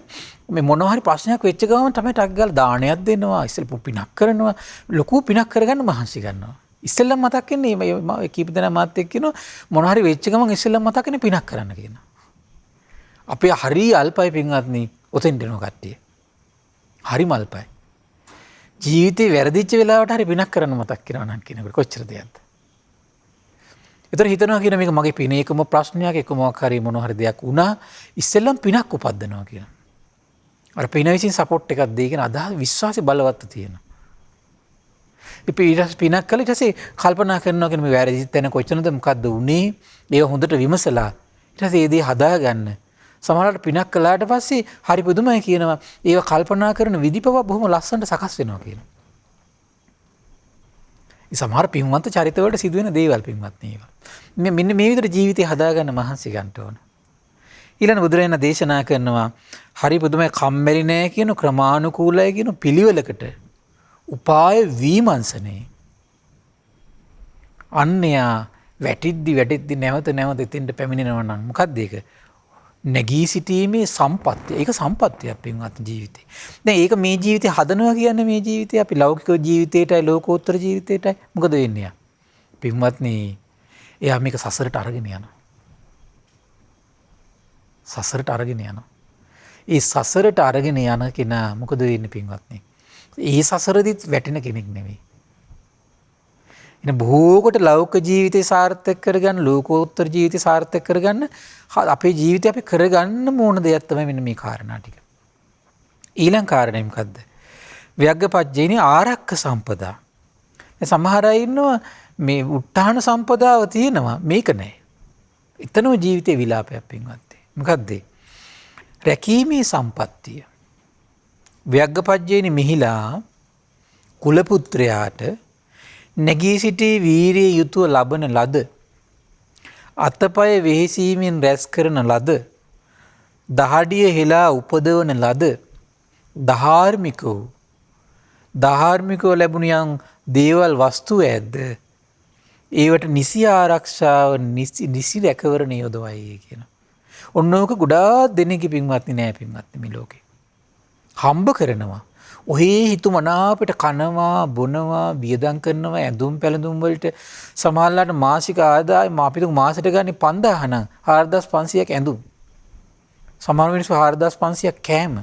මේ මොනවා හරි ප්‍රශ්නයක් වෙච්ච ගමන් තමයි ටක් ගාලා දානයක් දෙනවා ඉස්සෙල්ලා පිනක් කරනවා ලොකු පිනක් කරගන්න මහන්සි ගන්නවා ඉස්සෙල්ලා මතක් වෙන්නේ මේ කීප දෙනා මාත් එක්ක කියනවා මොනවා හරි වෙච්ච ගමන් ඉස්සෙල්ලා මතක් වෙන්නේ පිනක් කරන්න කියනවා අපේ හරි අල්පයි පින්වත්නි ඔතෙන් දෙනවා කට්ටිය හරිම අල්පයි ජීවිතේ වැරදිච්ච වෙලාවට හරි පිනක් කරන්න මතක් කරනවා නම් කියනකොට කොච්චර දෙයක්ද ඒතර හිතනවා කියන මේක මගේ පින එකම ප්‍රශ්නයක් එකම හරි මොන හරි දෙයක් වුණා ඉස්සෙල්ලම පිනක් උපද්දනවා කියන. අර පින විසින් සපෝට් එකක් දෙයි කියන අදහස් විශ්වාසي බලවත් තියෙනවා. ඉතින් ඊට පිනක් කළා ඊට පස්සේ කල්පනා කරනවා කියන මේ වැරදිත් වෙන කොච්චරද මොකද්ද උනේ ඒක හොඳට විමසලා ඊට පස්සේ ඒ දේ හදාගන්න. සමහරවිට පිනක් කළාට පස්සේ හරි පුදුමයි කියනවා ඒව කල්පනා කරන විදිපව බොහොම ලස්සනට සකස් වෙනවා කියනවා. සමහර පින්වන්ත චරිතවලට සිදුවෙන දේවල් පින්වත්නි ඒවා. මෙන්න මේ විදිහට ජීවිතය හදාගන්න මහන්සි ගන්න ඕන. ඊළඟ බුදුරජාණන් දේශනා කරනවා හරි පුදුමයි කම්මැලි නෑ කියන ක්‍රමානුකූලයි කියන පිළිවෙලකට උපාය විමර්ශනේ. අන්‍යයා වැටිද්දි නැවත එතෙන්ට පැමිණෙනවා නම් මොකක්ද ඒක? නැගී සිටීමේ සම්පත්තිය. ඒක සම්පත්තියක් පින්වත් ජීවිතේ. දැන් ඒක මේ ජීවිතේ හදනවා කියන්නේ මේ ජීවිතේ අපි ලෞකික ජීවිතේටයි ලෝකෝත්තර ජීවිතේටයි මොකද වෙන්නේ? පින්වත්නි එයා මේක සසරට අරගෙන යනවා. සසරට අරගෙන යනවා. ඒ සසරට අරගෙන යන කෙනා මොකද වෙන්නේ පින්වත්නි? ඒ සසරදිත් වැටෙන කෙනෙක් නෙවෙයි. එන බොහෝකට ලෞකික ජීවිතේ සාර්ථක කරගන්න ලෝකෝත්තර ජීවිතේ සාර්ථක කරගන්න අපේ ජීවිතේ අපි කරගන්න ඕන දෙයක් තමයි මෙන්න මේ කාරණා ටික. ඊළඟ කාරණේ මොකද්ද? ව්‍යග්ගපජ්ජේනි ආරක්ක සම්පදා. සමහර අය ඉන්නවා මේ උත්හාන සම්පදාව තියෙනවා මේක නෑ. එතනම ජීවිතේ විලාපයක් පින්වත්නි. මොකද්ද? රැකීමේ සම්පත්තිය. ව්‍යග්ගපජ්ජේනි මිහිලා කුල පුත්‍රයාට නැගී සිටි වීරිය යුතුව ලබන ලද අතපය වෙහෙසීමෙන් රැස් කරන ලද දහඩිය හෙලා උපදවන ලද ධාර්මිකව ලැබුණු යම් දේවල් වස්තු ඇද්ද ඒවට නිසි ආරක්ෂාව නිසි රැකවරණ යොදවයි කියන. ඔන්නෝක ගොඩාක් දෙනෙක්ගේ පින්වත්නි නෑ පින්වත්නි මේ ලෝකේ. හම්බ කරනවා. ඔහේ හිතු මනාපට කනවා බොනවා වියදම් කරනවා ඇඳුම් පැළඳුම් වලට සමහරලාට මාසික ආදායම අපිට මාසෙට ගන්න 5000 නම් 4500ක් ඇඳුම් සමහර මිනිස්සු 4500ක් කෑම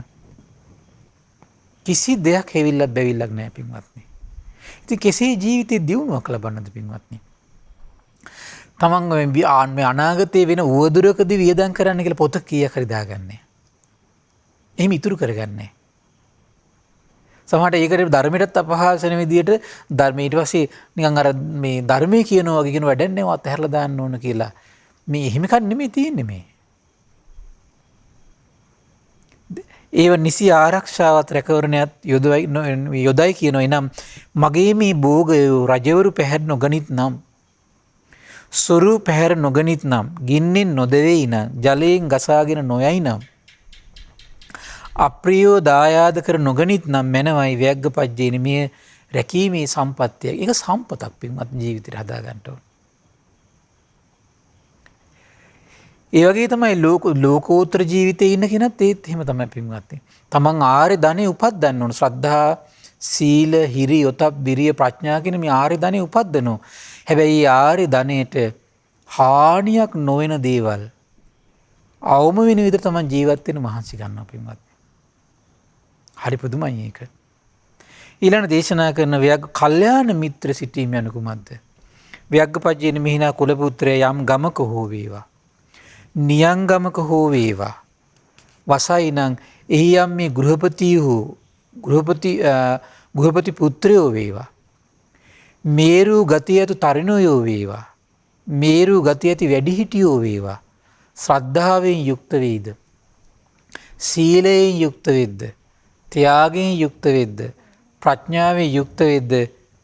කිසි දෙයක් හැවිල්ලක් බැවිල්ලක් නැහැ පින්වත්නි. ඉතින් කෙසේ ජීවිතේ දියුණුවක් ලබන්නද පින්වත්නි? තමන් මේ අනාගතයේ වෙන උවදුරකදී වියදම් කරන්න කියලා පොත කීයක් හරි දාගන්නේ. එහෙම ඉතුරු කරගන්නේ. සමහරට ඒකට ධර්මයටත් අපහාස වෙන විදියට ධර්මයේ ඊට පස්සේ නිකන් අර මේ ධර්මයේ කියනවා වගේ කියන වැඩක් නෙවෙයි අතහැරලා දාන්න ඕන කියලා. මේ එහෙම එකක් නෙමෙයි තියෙන්නේ මේ. ඒව නිසි ආරක්ෂාවත් රැකවරණයත් යොදයි කියනවා. එනම් මගේ මේ භෝගය රජවරු පැහැර නොගනිත් නම් සොරු පැහැර නොගනිත් නම් ගින්නෙන් නොදෙවෙයි නම් ජලයෙන් ගසාගෙන නොයයි නම් අප්‍රියෝ දායාද කර නොගනිත් නම් මැනවයි ව්‍යග්ගපජ්ජේනි මේ රැකීමේ සම්පත්තිය. ඒක සම්පතක් පින්වත් ජීවිතේට හදා ගන්න ඕන. ඒ වගේ තමයි ලෝකෝත්තර ජීවිතේ ඉන්න කෙනත් ඒත් එහෙම තමයි පින්වත්නි. තමන් ආර්ය ධනෙ උපද්දන්න ඕන. ශ්‍රද්ධා, සීල, හිරි, යොතප්, විරිය, ප්‍රඥා කියන මේ ආර්ය ධනෙ උපද්දනවා. හැබැයි ආර්ය ධනෙට හානියක් නොවන දේවල් අවම වෙන විදිහට තමයි ජීවත් වෙන්න මහන්සි ගන්නවා පින්වත්. හරි පුදුමයි ඒක. ඊළඟ දේශනා කරන කල්යාණ මිත්‍ර සිටීම යනු කුමක්ද? ව්‍යග්ගපජ්ජේන මිහිනා කුල පුත්‍රයා යම් ගමක හෝ වේවා නියංගමක හෝ වේවා වසයිනම් එහි යම් මේ ගෘහපති පුත්‍රයෝ වේවා මේරු ගතිය ඇතු තරුණයෝ වේවා මේරු ගතිය ඇති වැඩිහිටියෝ වේවා ශ්‍රද්ධාවෙන් යුක්ත වේද සීලයෙන් යුක්ත වෙද්ද ත්‍යාගයෙන් යුක්ත වෙද්ද ප්‍රඥාවෙන් යුක්ත වෙද්ද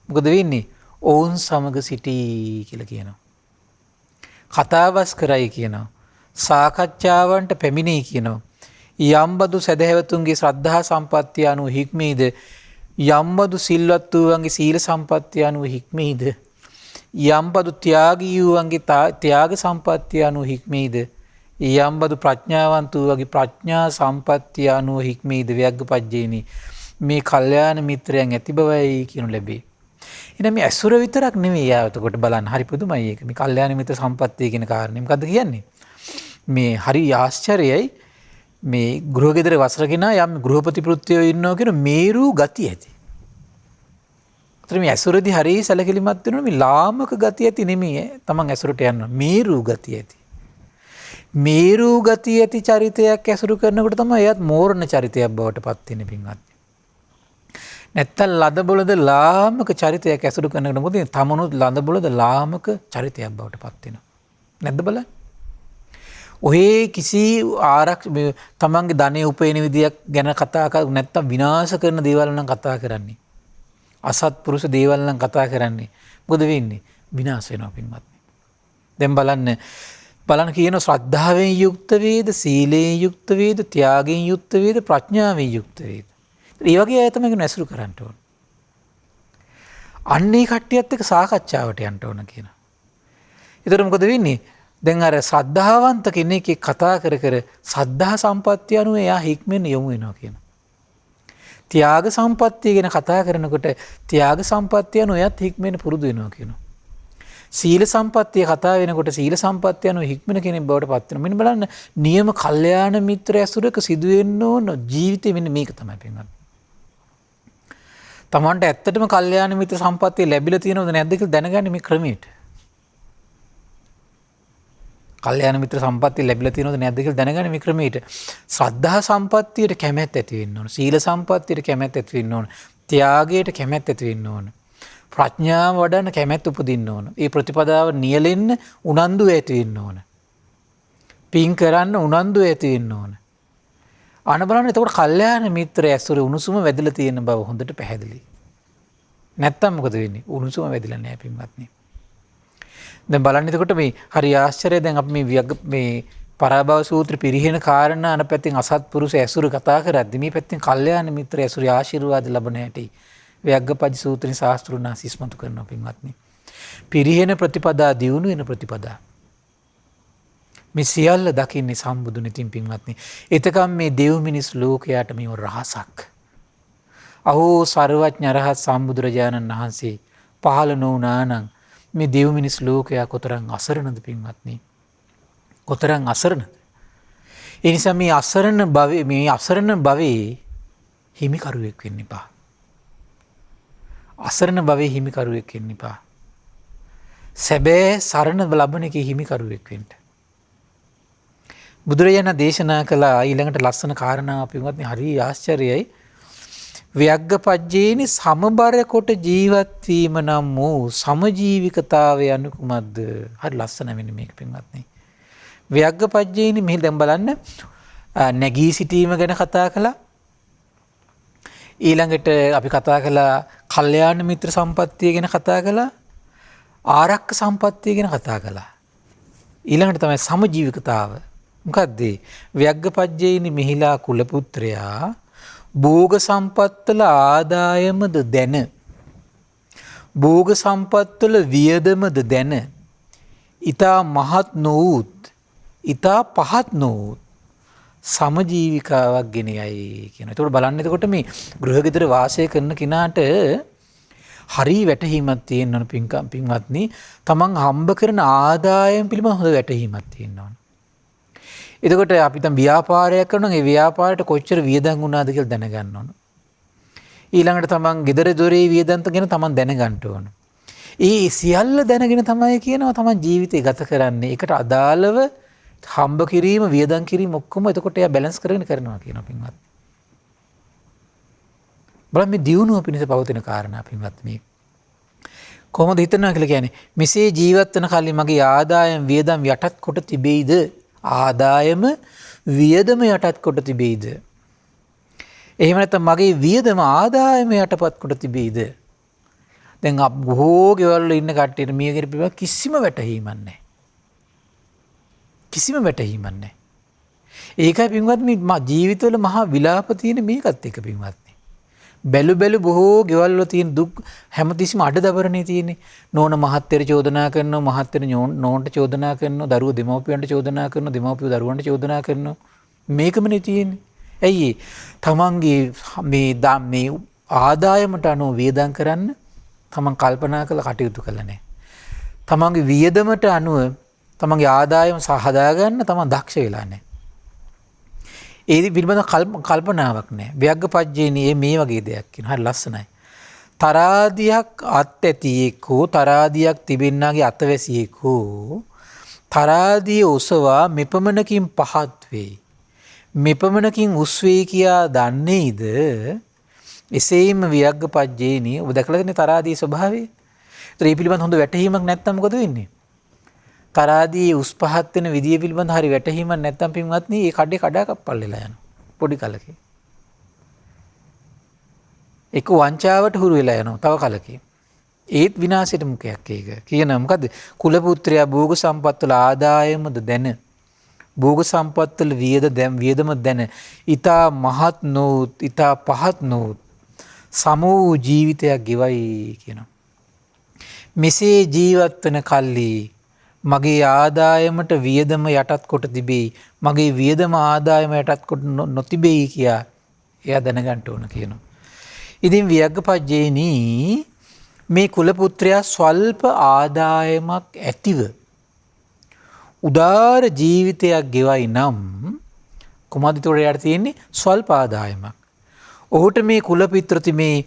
මොකද වෙන්නේ? ඔවුන් සමග සිටී කියලා කියනවා. කතාබස් කරයි කියනවා. සාකච්ඡාවන්ට පැමිණෙයි කියනවා. යම්බදු සදහැවතුන්ගේ ශ්‍රද්ධා සම්පත්තිය අනුව හික්මීද යම්බදු සිල්වත් වූවන්ගේ සීල සම්පත්තිය අනුව හික්මීද යම්බදු ත්‍යාගී වූවන්ගේ ත්‍යාග සම්පත්තිය අනුව හික්මීද යම්බදු ප්‍රඥාවන්ත වගේ ප්‍රඥා සම්පත්තිය අනුව හික්මීද ව්‍යග්ගපජ්ජේනි මේ කල්යාණ මිත්‍රයන් ඇති බවයි කියනු ලැබේ. එනම් මේ ඇසුර විතරක් නෙමෙයි යාවතකොට බලන්න හරි පුදුමයි ඒක. මේ කල්යාණ මිත්‍ර සම්පත්තිය කියන කාරණේ මොකද්ද කියන්නේ? මේ හරි ආශ්චර්යයි මේ ගෘහගෙදර වසරගෙන යම් ගෘහපති පෘත්‍යයෝ ඉන්නවා කියන මේරු ගතිය ඇති. ඒතර මේ ඇසුරදී හරි සැලකිලිමත් වෙනවා මේ ලාමක ගතිය ඇති නෙමෙයි තමන් ඇසුරට යනවා මේරු ගතිය ඇති. මේරු ගතිය ඇති චරිතයක් ඇසුරු කරනකොට තමයි එයත් මෝරණ චරිතයක් බවට පත් වෙන්නේ පින්වත්. නැත්තම් ලදබොලද ලාමක චරිතයක් ඇසුරු කරනකොට මොකද තමනුත් ලදබොලද ලාමක චරිතයක් බවට පත් වෙනවා. නැද්ද බලන්න? ඔහේ කිසි තමන්ගේ ධනය උපයන විදියක් ගැන කතා කර නැත්තම් විනාශ කරන දේවල් නම් කතා කරන්නේ. අසත්පුරුෂ දේවල් නම් කතා කරන්නේ. මොකද වෙන්නේ? විනාශ වෙනවා පින්වත්නි. දැන් බලන්න කියන ශ්‍රද්ධාවෙන් යුක්ත වේද, සීලයෙන් යුක්ත වේද, ත්‍යාගයෙන් යුක්ත වේද, ප්‍රඥාවෙන් යුක්ත වේද. ඒ වගේ අය තමයි කෙනෙක් ඇසුරු කරන්න ඕන. අන්නේ කට්ටියත් එක්ක සාකච්ඡාවට යන්න ඕන කියනවා. ඒතර මොකද වෙන්නේ? දැන් අර ශ්‍රද්ධාවන්ත කෙනෙක් කතා කර කර සද්ධා සම්පත්තිය අනුව එයා හික්මෙන් යොමු වෙනවා කියනවා. ත්‍යාග සම්පත්තිය ගැන කතා කරනකොට ත්‍යාග සම්පත්තිය අනුව එයාත් හික්මෙන් පුරුදු වෙනවා කියනවා. සීල සම්පත්තිය කතා වෙනකොට සීල සම්පත්තිය අනුව හික්මන කෙනෙක් බවට පත් වෙනවා. මෙන්න බලන්න නියම කල්යාණ මිත්‍ර ඇසුරක සිදු වෙන්න ඕන ජීවිතේ මෙන්න මේක තමයි පින්වත්. තමන්ට ඇත්තටම කල්යාණ මිත්‍ර සම්පත්තිය ලැබිලා තියෙනවද නැද්ද කියලා දැනගන්න මේ ක්‍රමයට. කල්යාණ මිත්‍ර සම්පත්තිය ලැබිලා තියෙනවද නැද්ද කියලා දැනගන්න මේ ක්‍රමයට. ශ්‍රද්ධා සම්පත්තියට කැමැත්ත ඇති වෙන්න ඕන. සීල සම්පත්තියට කැමැත්ත ඇති වෙන්න ඕන. ත්‍යාගයට කැමැත්ත ඇති වෙන්න ඕන. ප්‍රඥාව වඩන්න කැමැත්ත උපදින්න ඕන. ඒ ප්‍රතිපදාව නියැලෙන්න උනන්දු ඇති වෙන්න ඕන. පින් කරන්න උනන්දු ඇති වෙන්න ඕන. අන බලන්න එතකොට කල්යාණ මිත්‍ර ඇසුරේ උණුසුම වැදලා තියෙන බව හොඳට පැහැදිලි. නැත්තම් මොකද වෙන්නේ? උණුසුම වැදලා නැහැ පින්වත්නි. දැන් බලන්න එතකොට මේ හරි ආශ්චර්යයි දැන් අපි මේ පරාභව සූත්‍ර පිරිහෙන කාරණා අන පැත්තෙන් අසත්පුරුෂ ඇසුර කතා කරද්දි මේ පැත්තෙන් කල්යාණ මිත්‍ර ඇසුරේ ආශිර්වාද ලැබෙන හැටි ව්‍යග්ගපජ්ජ සූත්‍රයේ ශාස්ත්‍රුණාස් ඉස්මතු කරනවා පින්වත්නි. පිරිහෙන ප්‍රතිපදා දියුණු වෙන ප්‍රතිපදා. මේ සියල්ල දකින්නේ සම්බුදුන් ඉතින් පින්වත්නි. එතකම් මේ දෙව් මිනිස් ලෝකයට මේව රහසක්. අහෝ සර්වඥ රහත් සම්බුදුරජාණන් වහන්සේ පහළ නොවුනා නම් මේ දෙව් මිනිස් ලෝකයා කොතරම් අසරණද පින්වත්නි. කොතරම් අසරණද. ඒ නිසා මේ අසරණ භවයේ හිමිකරුවෙක් වෙන්න එපා. අසරණ භවයේ හිමිකරුවෙක් වෙන්න එපා. සැබෑ සරණ ලබන එකේ හිමිකරුවෙක් වෙන්න. බුදුරජාණන් දේශනා කළ ඊළඟට ලස්සන කාරණාවක් පින්වත්නි හරි ආශ්චර්යයි. ව්‍යග්ගපජ්ජේනි සමබර කොට ජීවත් වීම නම් වූ සමජීවිකතාවය යනු කුමක්ද? හරි ලස්සන වෙන්නේ මේක පින්වත්නි. ව්‍යග්ගපජ්ජේනි මෙහි දැන් බලන්න නැගී සිටීම ගැන කතා කළා. ඊළඟට අපි කතා කළා කල්යාණ මිත්‍ර සම්පත්තිය ගැන කතා කළා. ආරක්ක සම්පත්තිය ගැන කතා කළා. ඊළඟට තමයි සමජීවිකතාව. මොකද්ද? ව්‍යග්ගපජ්ජේනි මිහිලා කුල පුත්‍රයා භෝග සම්පත්වල ආදායමද දැන භෝග සම්පත්වල වියදමද දැන ඊතා මහත් නොවුත් ඊතා පහත් නොවුත් සමජීවිකාවක් ගෙන යයි කියන. ඒකට බලන්න එතකොට මේ ගෘහගෙදර වාසය කරන කෙනාට හරි වැටහීමක් තියෙන්න ඕන පින්වත්නි. තමන් හම්බ කරන ආදායම් පිළිබඳ හොඳ වැටහීමක් තියෙන්න ඕන. එතකොට අපි දැන් ව්‍යාපාරයක් කරනවා ඒ ව්‍යාපාරයට කොච්චර වියදම් වුණාද කියලා දැනගන්න ඕන. ඊළඟට තමන් ගෙදර දොරේ වියදම් ගැන තමන් දැනගන්න ඕන. ඒ සියල්ල දැනගෙන තමයි කියනවා තමන් ජීවිතේ ගත කරන්නේ. ඒකට අදාළව හම්බ කිරීම වියදම් කිරීම ඔක්කොම එතකොට එයා බැලන්ස් කරගෙන කරනවා කියනවා පින්වත්. බලන්න මේ දියුණුව පිණිස පවතින කාරණා පින්වත් මේ. කොහොමද හිතනවා කියලා කියන්නේ මෙසේ ජීවත් වෙන කලින් මගේ ආදායම් වියදම් යටත් කොට තිබෙයිද? ආදායම වියදම යටත් කොට තිබෙයිද? එහෙම නැත්නම් මගේ වියදම ආදායම යටපත් කොට තිබෙයිද? දැන් බොහෝ ගෙවල් වල ඉන්න කට්ටියට මේ ගැන පිළිබඳ කිසිම වැටහීමක් නැහැ. කිසිම වැටහීමක් නැහැ. ඒකයි පින්වත් මේ ජීවිතවල මහා විලාප තියෙන මේකත් එක පින්වත්නි. බැලු බොහෝ ගෙවල් වල තියෙන දුක් හැමතිස්සෙම අඩදබරනේ තියෙන්නේ. නෝන මහත්තයර චෝදනා කරනවා, මහත්තයර නෝන්ට චෝදනා කරනවා, දරුවෝ දෙමව්පියන්ට චෝදනා කරනවා, දෙමව්පියෝ දරුවන්ට චෝදනා කරනවා. මේකමනේ තියෙන්නේ. ඇයි තමන්ගේ මේ ආදායමට අනුව වියදම් කරන්න තමන් කල්පනා කරලා කටයුතු කළා නැහැ. තමන්ගේ වියදමට අනුව තමන්ගේ ආදායම හදාගන්න තමන් දක්ෂ වෙලා නැහැ. ඒ පිළිබඳ කල්පනාවක් නැහැ. ව්‍යග්ගපජ්ජේනී මේ වගේ දෙයක් කියන. හරි ලස්සනයි. තරාදියක් අත් ඇතියෙක් හෝ තරාදියක් තිබෙන්නාගේ අතවැසියෙක් හෝ තරාදිය ඔසවා මෙපමණකින් පහත් වෙයි. මෙපමණකින් උස් වෙයි කියා දන්නේද? එසේම ව්‍යග්ගපජ්ජේනී ඔබ දැකලා තියෙන තරාදියේ ස්වභාවය. ඒ පිළිබඳ හොඳ වැටහීමක් නැත්නම් මොකද වෙන්නේ? තරාදී උස් පහත් වෙන විදිය පිළිබඳ හරි වැටහීමක් නැත්නම් පින්වත්නි ඒ කඩේ කඩා කප්පල් වෙලා යනවා පොඩි කලකින්. ඒක වංචාවට හුරු වෙලා යනවා තව කලකින්. ඒත් විනාශයට මුඛයක් ඒක. කියන මොකද්ද? කුල පුත්‍රයා භෝග සම්පත් වල ආදායමද දැන භෝග සම්පත් වල වියදම දැන ඊතා මහත් නොඋත් ඊතා පහත් නොඋත් සමෝ ජීවිතයක් ගෙවයි කියනවා. මෙසේ ජීවත් වෙන කල්ලි මගේ ආදායමට වියදම යටත් කොට තිබෙයි. මගේ වියදම ආදායම යටත් කොට නොතිබෙයි කියා එයා දැනගන්න ඕන කියනවා. ඉතින් ව්‍යග්ගපජ්ජේනී මේ කුල පුත්‍රයා ස්වල්ප ආදායමක් ඇතිව උදාර ජීවිතයක් ගෙවයි නම් කොහොමද ඊට තියෙන්නේ ස්වල්ප ආදායමක්. ඔහුට මේ කුල පිත්‍රති මේ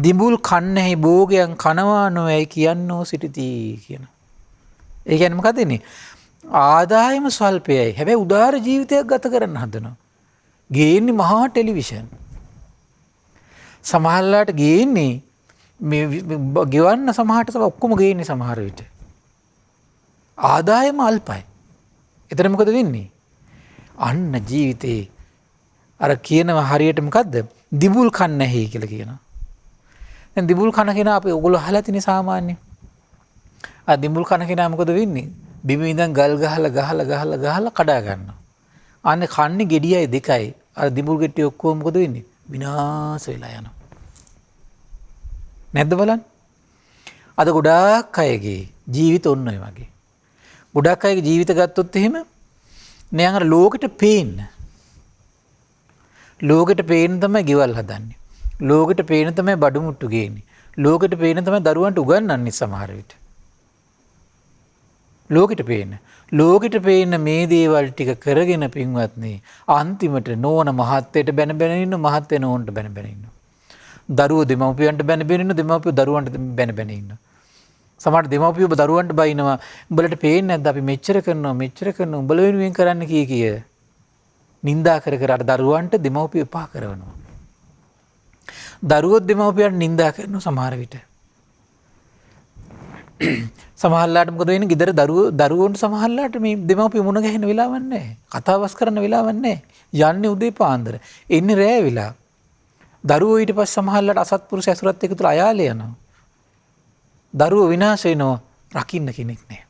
දිඹුල් කන්නැහි භෝගයන් කනවා නොවැයි කියන්නෝ සිටිති කියන. ඒ කියන්නේ මොකද ඉන්නේ? ආදායම ස්වල්පයයි. හැබැයි උදාර ජීවිතයක් ගත කරන්න හදනවා. ගේන්නේ මහා ටෙලිවිෂන්. සමහරලාට ගේන්නේ මේ ගෙවන්න සමහරට තමයි ඔක්කොම ගේන්නේ සමහර විට. ආදායම අල්පයි. එතන මොකද වෙන්නේ? අන්න ජීවිතේ අර කියනවා හරියට මොකද්ද? දිඹුල් කන්නැහි කියලා කියනවා. දැන් දිඹුල් කන කෙනා අපි ඔයගොල්ලෝ අහලා තියෙන සාමාන්‍ය. දිඹුල් කන කෙනා මොකද වෙන්නේ? බිම ඉඳන් ගල් ගහලා කඩා ගන්නවා. අනේ කන්නේ ගෙඩියයි දෙකයි. අර දිඹුල් ගෙඩිය ඔක්කොම මොකද වෙන්නේ? විනාශ වෙලා යනවා. නැද්ද බලන්න? අද ගොඩාක් අයගේ ජීවිත ඔන්න ඔය වගේ. ගොඩාක් අයගේ ජීවිත ගත්තොත් එහෙම නිකන් අර ලෝකෙට පේන්න. ලෝකෙට පේන්න තමයි ගෙවල් හදන්නේ. ලෝකෙට පේන තමයි බඩු මුට්ටු ගේන්නේ. ලෝකෙට පේන තමයි දරුවන්ට උගන්වන්නේ සමහර විට. ලෝකෙට පේන මේ දේවල් ටික කරගෙන පින්වත්නි අන්තිමට නෝන මහත්තයට බැන ඉන්න මහත්තය නෝන්ට බැන ඉන්න. දරුවෝ දෙමව්පියන්ට බැන ඉන්න දෙමව්පියෝ දරුවන්ට බැන ඉන්න. සමහර දෙමව්පියෝ දරුවන්ට බයිනවා උඹලට පේන්නේ නැද්ද අපි මෙච්චර කරනවා උඹල වෙනුවෙන් කරන්න කිය. නින්දා කර අර දරුවන්ට දෙමව්පියෝ පහ කරනවා. දරුවෝ දෙමව්පියන්ට නින්දා කරනවා සමහර විට. සමහරලාට මොකද වෙන්නේ? ගෙදර දරුවෝන්ට සමහරලාට මේ දෙමව්පියෝ මුණ ගැහෙන වෙලාවක් නැහැ. කතාබස් කරන වෙලාවක් නැහැ. යන්නේ උදේ පාන්දර. එන්නේ රෑ වෙලා. දරුවෝ ඊට පස්සේ සමහරලාට අසත්පුරුෂ ඇසුරත් එකතු වෙලා අයාලේ යනවා. දරුවෝ විනාශ වෙනවා. රකින්න කෙනෙක් නැහැ.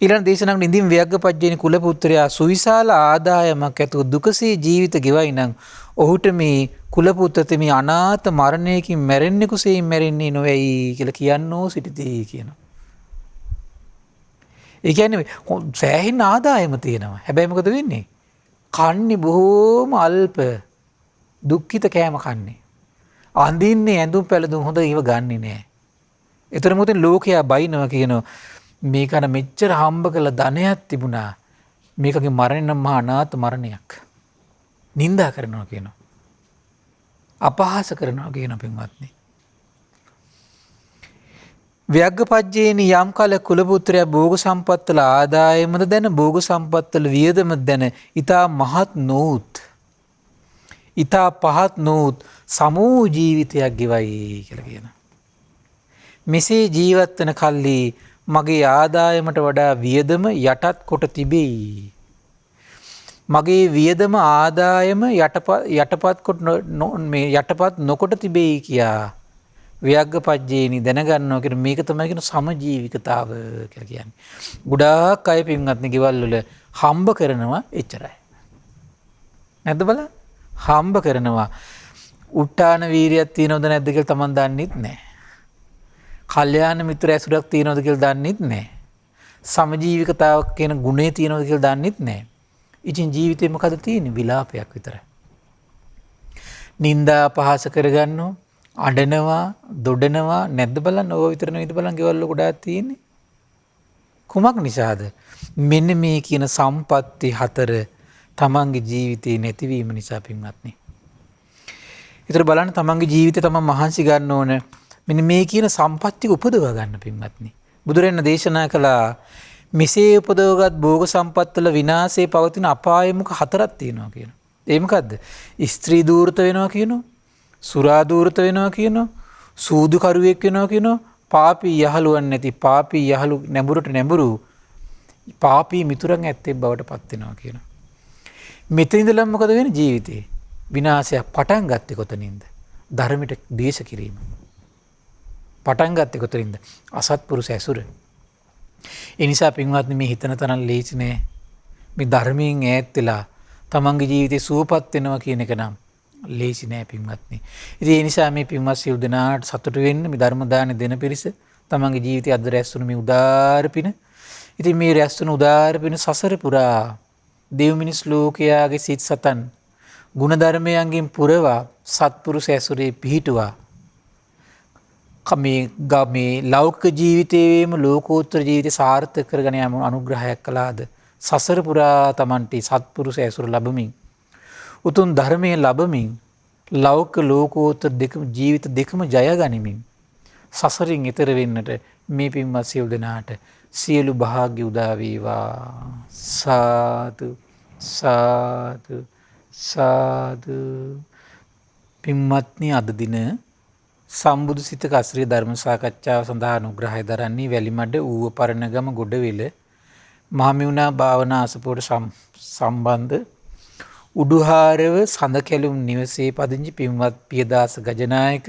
ඊළඟ දේශනාවක ඉඳින් ව්‍යග්ගපජ්ජේනී කුල පුත්‍රයා සුවිශාල ආදායමක් ඇතුව දුකසේ ජීවිත ගෙවයි නම් ඔහුට මේ කුල පුත්‍රතේ මේ අනාථ මරණයකින් මැරෙන්නේ කුසේ මැරෙන්නේ නොවේයි කියලා කියන්නෝ සිටිති කියනවා. ඒ කියන්නේ සෑහෙන ආදායම තියෙනවා. හැබැයි මොකද වෙන්නේ? කන්නේ බොහෝම අල්ප දුක්ඛිත කෑම කන්නේ. අඳින්නේ ඇඳුම් පැළඳුම් හොඳ ඒව ගන්නෙ නෑ. ඒතර මොකද ලෝකයා බයිනවා කියනවා මේක අර මෙච්චර හම්බ කළ ධනයක් තිබුණා මේකගේ මරණ නම් මහා අනාථ මරණයක්. නින්දා කරනවා කියනවා. අපහාස කරනවා කියන පින්වත්නි. ව්‍යග්ගපජ්ජේනී යම් කල කුල පුත්‍රයා භෝග සම්පත්වල ආදායමද දැන භෝග සම්පත්වල වියදම දැන ඊතා මහත් නොඋත් ඊතා පහත් නොඋත් සමූහ ජීවිතයක් ගෙවයි කියලා කියනවා. මෙසේ ජීවත් වෙන කල්ලි මගේ ආදායමට වඩා වියදම යටත් කොට තිබෙයි. මගේ වියදම ආදායම යටපත් නොකොට තිබෙයි කියා ව්‍යග්ගපජ්ජේනී දැනගන්නවා කියන මේක තමයි කියන සමජීවිකතාව කියලා කියන්නේ. ගොඩාක් අය පින්වත්නි ගෙවල් වල හම්බ කරනවා එච්චරයි. නැද්ද බලන්න? හම්බ කරනවා උට්ටාන වීරියක් තියෙනවද නැද්ද කියලා Taman දන්නෙත් නැහැ. කල්යාණ මිත්‍ර ඇසුරක් තියෙනවද කියලා දන්නෙත් නැහැ. සමජීවිකතාවක් කියන ගුණේ තියෙනවද කියලා දන්නෙත් නැහැ. ඉතින් ජීවිතේ මොකද තියෙන්නේ? විලාපයක් විතරයි. නින්දා පහස කරගන්නවා, අඬනවා, දොඩනවා නැද්ද බලන්න. ඕව විතර නෙවෙයි බලන්න ගෙවල් වල ගොඩාක් තියෙන්නේ. කුමක් නිසාද? මෙන්න මේ කියන සම්පatti හතර තමන්ගේ ජීවිතේ නැතිවීම නිසා පින්වත්නි. ඒතර බලන්න තමන්ගේ ජීවිතේ තමන් මහන්සි ගන්න ඕන මෙන්න මේ කියන සම්පatti උපදව ගන්න පින්වත්නි. බුදුරෙන් දේශනා කළා මෙසේ උපදවගත් භෝග සම්පත්වල විනාශේ පවතින අපාය මුඛ හතරක් තියෙනවා කියනවා. ඒ මොකද්ද? ස්ත්‍රී දූර්ත වෙනවා කියනවා, සුරා දූර්ත වෙනවා කියනවා, සූදු කරුවෙක් වෙනවා කියනවා, පාපී යහළුවන් නැති පාපී යහළු නැඹුරට නැඹුරු පාපී මිතුරන් ඇත්තේ බවට පත් වෙනවා කියනවා. මෙතන ඉඳලා මොකද වෙන්නේ ජීවිතේ? විනාශයක් පටන් ගත්තේ කොතනින්ද? ධර්මයට ද්වේෂ කිරීම. පටන් ගත්තේ කොතනින්ද? අසත්පුරුෂ ඇසුර. ඒ නිසා පින්වත්නි මේ හිතන තරම් ලේසි නෑ. මේ ධර්මයෙන් ඈත් වෙලා තමන්ගේ ජීවිතේ සුවපත් වෙනවා කියන එක නම් ලේසි නෑ පින්වත්නි. ඉතින් ඒ නිසා මේ පින්වත් සියලු දෙනාට සතුටු වෙන්න මේ ධර්ම දාන දෙන පිරිස තමන්ගේ ජීවිතය අද රැස් වුණු මේ උදාාර පින. ඉතින් මේ රැස් වුණු උදාාර පින සසර පුරා දෙව් මිනිස් ලෝකයාගේ සිත් සතන් ගුණ ධර්මයන්ගෙන් පුරවා සත්පුරුෂ ඇසුරේ පිහිටුවා මේ ලෞකික ජීවිතයේම ලෝකෝත්තර ජීවිතය සාර්ථක කරගෙන යන අනුග්‍රහයක් කළාද සසර පුරා තමන්ට සත්පුරුෂ ඇසුර ලැබමින් උතුම් ධර්මයේ ලැබමින් ලෞකික ලෝකෝත්තර දෙකම ජීවිත දෙකම ජය ගනිමින් සසරින් එතර වෙන්නට මේ පින්වත් සියලු දෙනාට සියලු භාග්‍ය උදා වේවා. සාදු සාදු සාදු. පින්වත්නි අද දින සම්බුදු සිතක අසිරිය ධර්ම සාකච්ඡාව සඳහා අනුග්‍රහය දරන්නේ වැලිමඩ ඌව පරණගම ගොඩවිල මහමෙවුනා භාවනා අසපුවට සම්බන්ධ උඩුහාරව සඳකැලුම් නිවසේ පදිංචි පින්වත් පියදාස ගජනායක,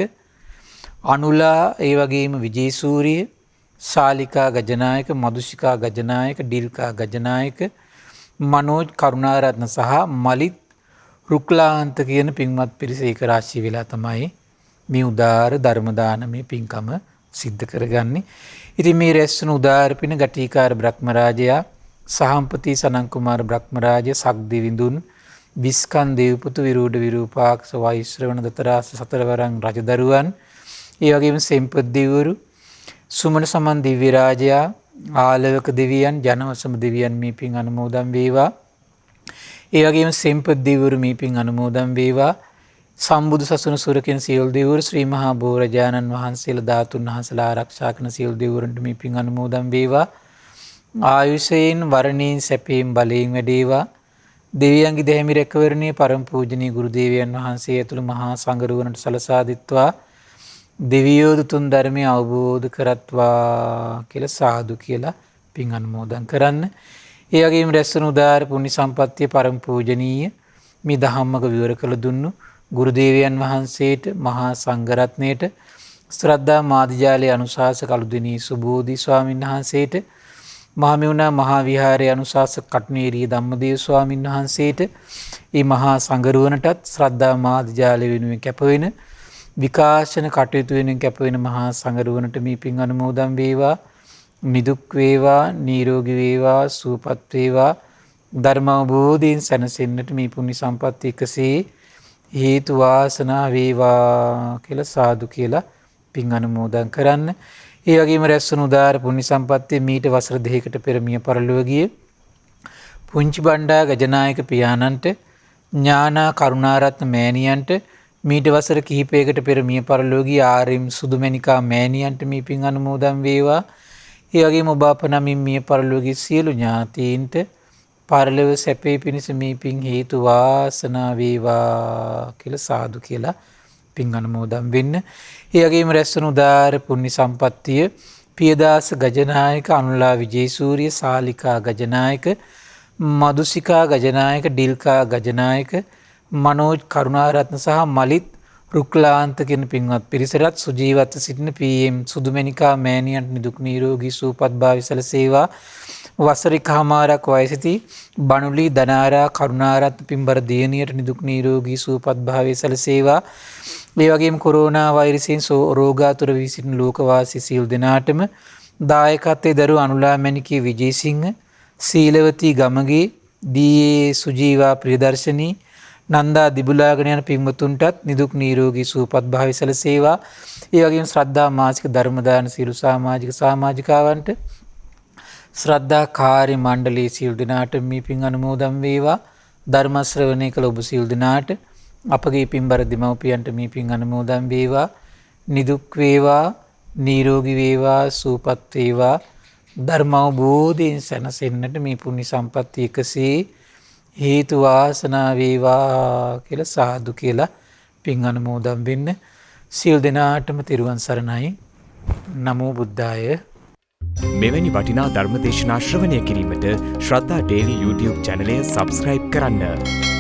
අනුලා ඒ වගේම විජේසූරිය, ශාලිකා ගජනායක, මදුෂිකා ගජනායක, ඩිල්කා ගජනායක, මනෝජ් කරුණාරත්න සහ මලිත් රුක්ලාන්ත කියන පින්වත් පිරිස ඒක රාශී වෙලා තමයි මේ උදාාර ධර්ම දානමේ පින්කම සිද්ධ කරගන්නේ. ඉතින් මේ රැස්වන උදාාර පින ගටිකාර බ්‍රහ්මරාජයා, සහම්පති සනන් කුමාර බ්‍රහ්මරාජය, සක්දිවිඳුන්, විස්කන් දේවපුතු, විරූඪ විරූපාක්ෂ, වෛශ්‍රවණ දතරාස සතරවරන් රජදරුවන්, ඒ වගේම සෙම්පත් දෙවිවරු, සුමන සමන් දිව්‍ය රාජයා, ආලවක දෙවියන්, ජනවසම දෙවියන් මේ පින් අනුමෝදන් වේවා. ඒ වගේම සෙම්පත් දෙවිවරු මේ පින් අනුමෝදන් වේවා. සම්බුදු සසුන සුරකින සියලු දෙවිවරු, ශ්‍රී මහා බෝරජාණන් වහන්සේලා ධාතුන් වහන්සේලා ආරක්ෂා කරන සියලු දෙවිවරුන්ට මේ පින් අනුමෝදන් වේවා. ආයුෂයෙන් වරණයෙන් සැපයෙන් බලයෙන් වැඩේවා. දෙවියන්ගේ දැහැමි රැකවරණයේ පරම පූජනීය ගුරු දේවයන් වහන්සේ ඇතුළු මහා සංඝරුවනට සලසා දිත්වා දෙවියෝ තුන් ධර්මය අවබෝධ කරත්වා කියලා සාදු කියලා පින් අනුමෝදන් කරන්න. ඒ වගේම රැස්වන උදාාර පුණ්‍ය සම්පත්තිය පරම පූජනීය මේ ධම්මක විවර කළ දුන්නු ගුරු දේවයන් වහන්සේට, මහා සංඝරත්නයට, ශ්‍රද්ධා මාධ්‍යාලයේ අනුශාසක අලුදෙණිය සුබෝධි ස්වාමීන් වහන්සේට, මහමෙවුනා මහා විහාරයේ අනුශාසක කටුනේරිය ධම්මදේව ස්වාමීන් වහන්සේට, මේ මහා සංඝරුවනටත් ශ්‍රද්ධා මාධ්‍යාලය වෙනුවෙන් කැපවෙන විකාශන කටයුතු වෙනුවෙන් කැපවෙන මහා සංඝරුවනට මේ පින් අනුමෝදන් වේවා. නිදුක් වේවා, නිරෝගී වේවා, සුවපත් වේවා, ධර්ම අවබෝධයෙන් සැනසෙන්නට මේ පුණ්‍ය සම්පත් එකසේ හේතු වාසනා වේවා කියලා සාදු කියලා පින් අනුමෝදන් කරන්න. ඒ වගේම රැස්වන උදාාර පුණ්‍ය සම්පත්තිය මීට වසර 2කට පෙර මිය පරලොව ගිය පුංචි බණ්ඩා ගජනායක පියාණන්ට, ඥානා කරුණාරත්න මෑණියන්ට, මීට වසර කිහිපයකට පෙර මිය පරලොව ගිය ආර්.එම්. සුදුමැණිකා මෑණියන්ට මේ පින් අනුමෝදන් වේවා. ඒ වගේම ඔබ අප නමින් මිය පරලොව ගිය සියලු ඥාතීන්ට පරලොව සැපේ පිණිස මේ පින් හේතු වාසනා වේවා කියලා සාදු කියලා පින් අනුමෝදන් වෙන්න. ඒ වගේම රැස්වන උදාාර පුණ්‍ය සම්පත්තිය පියදාස ගජනායක, අනුලා විජේසූරිය, ශාලිකා ගජනායක, මදුෂිකා ගජනායක, ඩිල්කා ගජනායක, මනෝජ් කරුණාරත්න සහ මලිත් රුක්ලාන්ත කියන පින්වත් පිරිසට සුජීවත්ව සිටින පී.එම්. සුදුමැණිකා මෑණියන්ට නිදුක් නිරෝගී සුවපත් භාවය සැලසේවා. වසරිකහමාරක් වයසති බනුලි ධනාරා කරුණාරත් පින්බර දියණියට නිදුක් නිරෝගී සුවපත් භාවය සැලසේවා. ඒ වගේම කොරෝනා වෛරසයෙන් රෝගාතුර වී සිටින ලෝකවාසී සියලු දෙනාටම දායකත්වයේ දරු අනුලා මැණිකේ විජේසිංහ, සීලවතී ගමගේ, දී.ඒ. සුජීවා ප්‍රියදර්ශනී, නන්දා දිබුලාගෙන යන පින්වතුන්ටත් නිදුක් නිරෝගී සුවපත් භාවය සැලසේවා. ඒ වගේම ශ්‍රද්ධා මාසික ධර්මදාන සියලු සමාජිකාවන්ට ශ්‍රද්ධා කාර්ය මණ්ඩලයේ සියලු දෙනාට මේ පින් අනුමෝදන් වේවා. ධර්ම ශ්‍රවණය කළ ඔබ සියලු දෙනාට අපගේ පින්බර දෙමව්පියන්ට මේ පින් අනුමෝදන් වේවා. නිදුක් වේවා, නිරෝගී වේවා, සුවපත් වේවා. ධර්ම අවබෝධයෙන් සැනසෙන්නට මේ පුණ්‍ය සම්පත්තිය එකසේ හේතු වාසනා වේවා කියලා සාදු කියලා පින් අනුමෝදන් වෙන්න. සියලු දෙනාටම තෙරුවන් සරණයි. නමෝ බුද්ධාය.
මෙවැනි වටිනා ධර්මදේශනා ශ්‍රවණය කිරීමට ශ්‍රද්ධා ඩේලි YouTube චැනලය සබස්ක්‍රයිබ් කරන්න.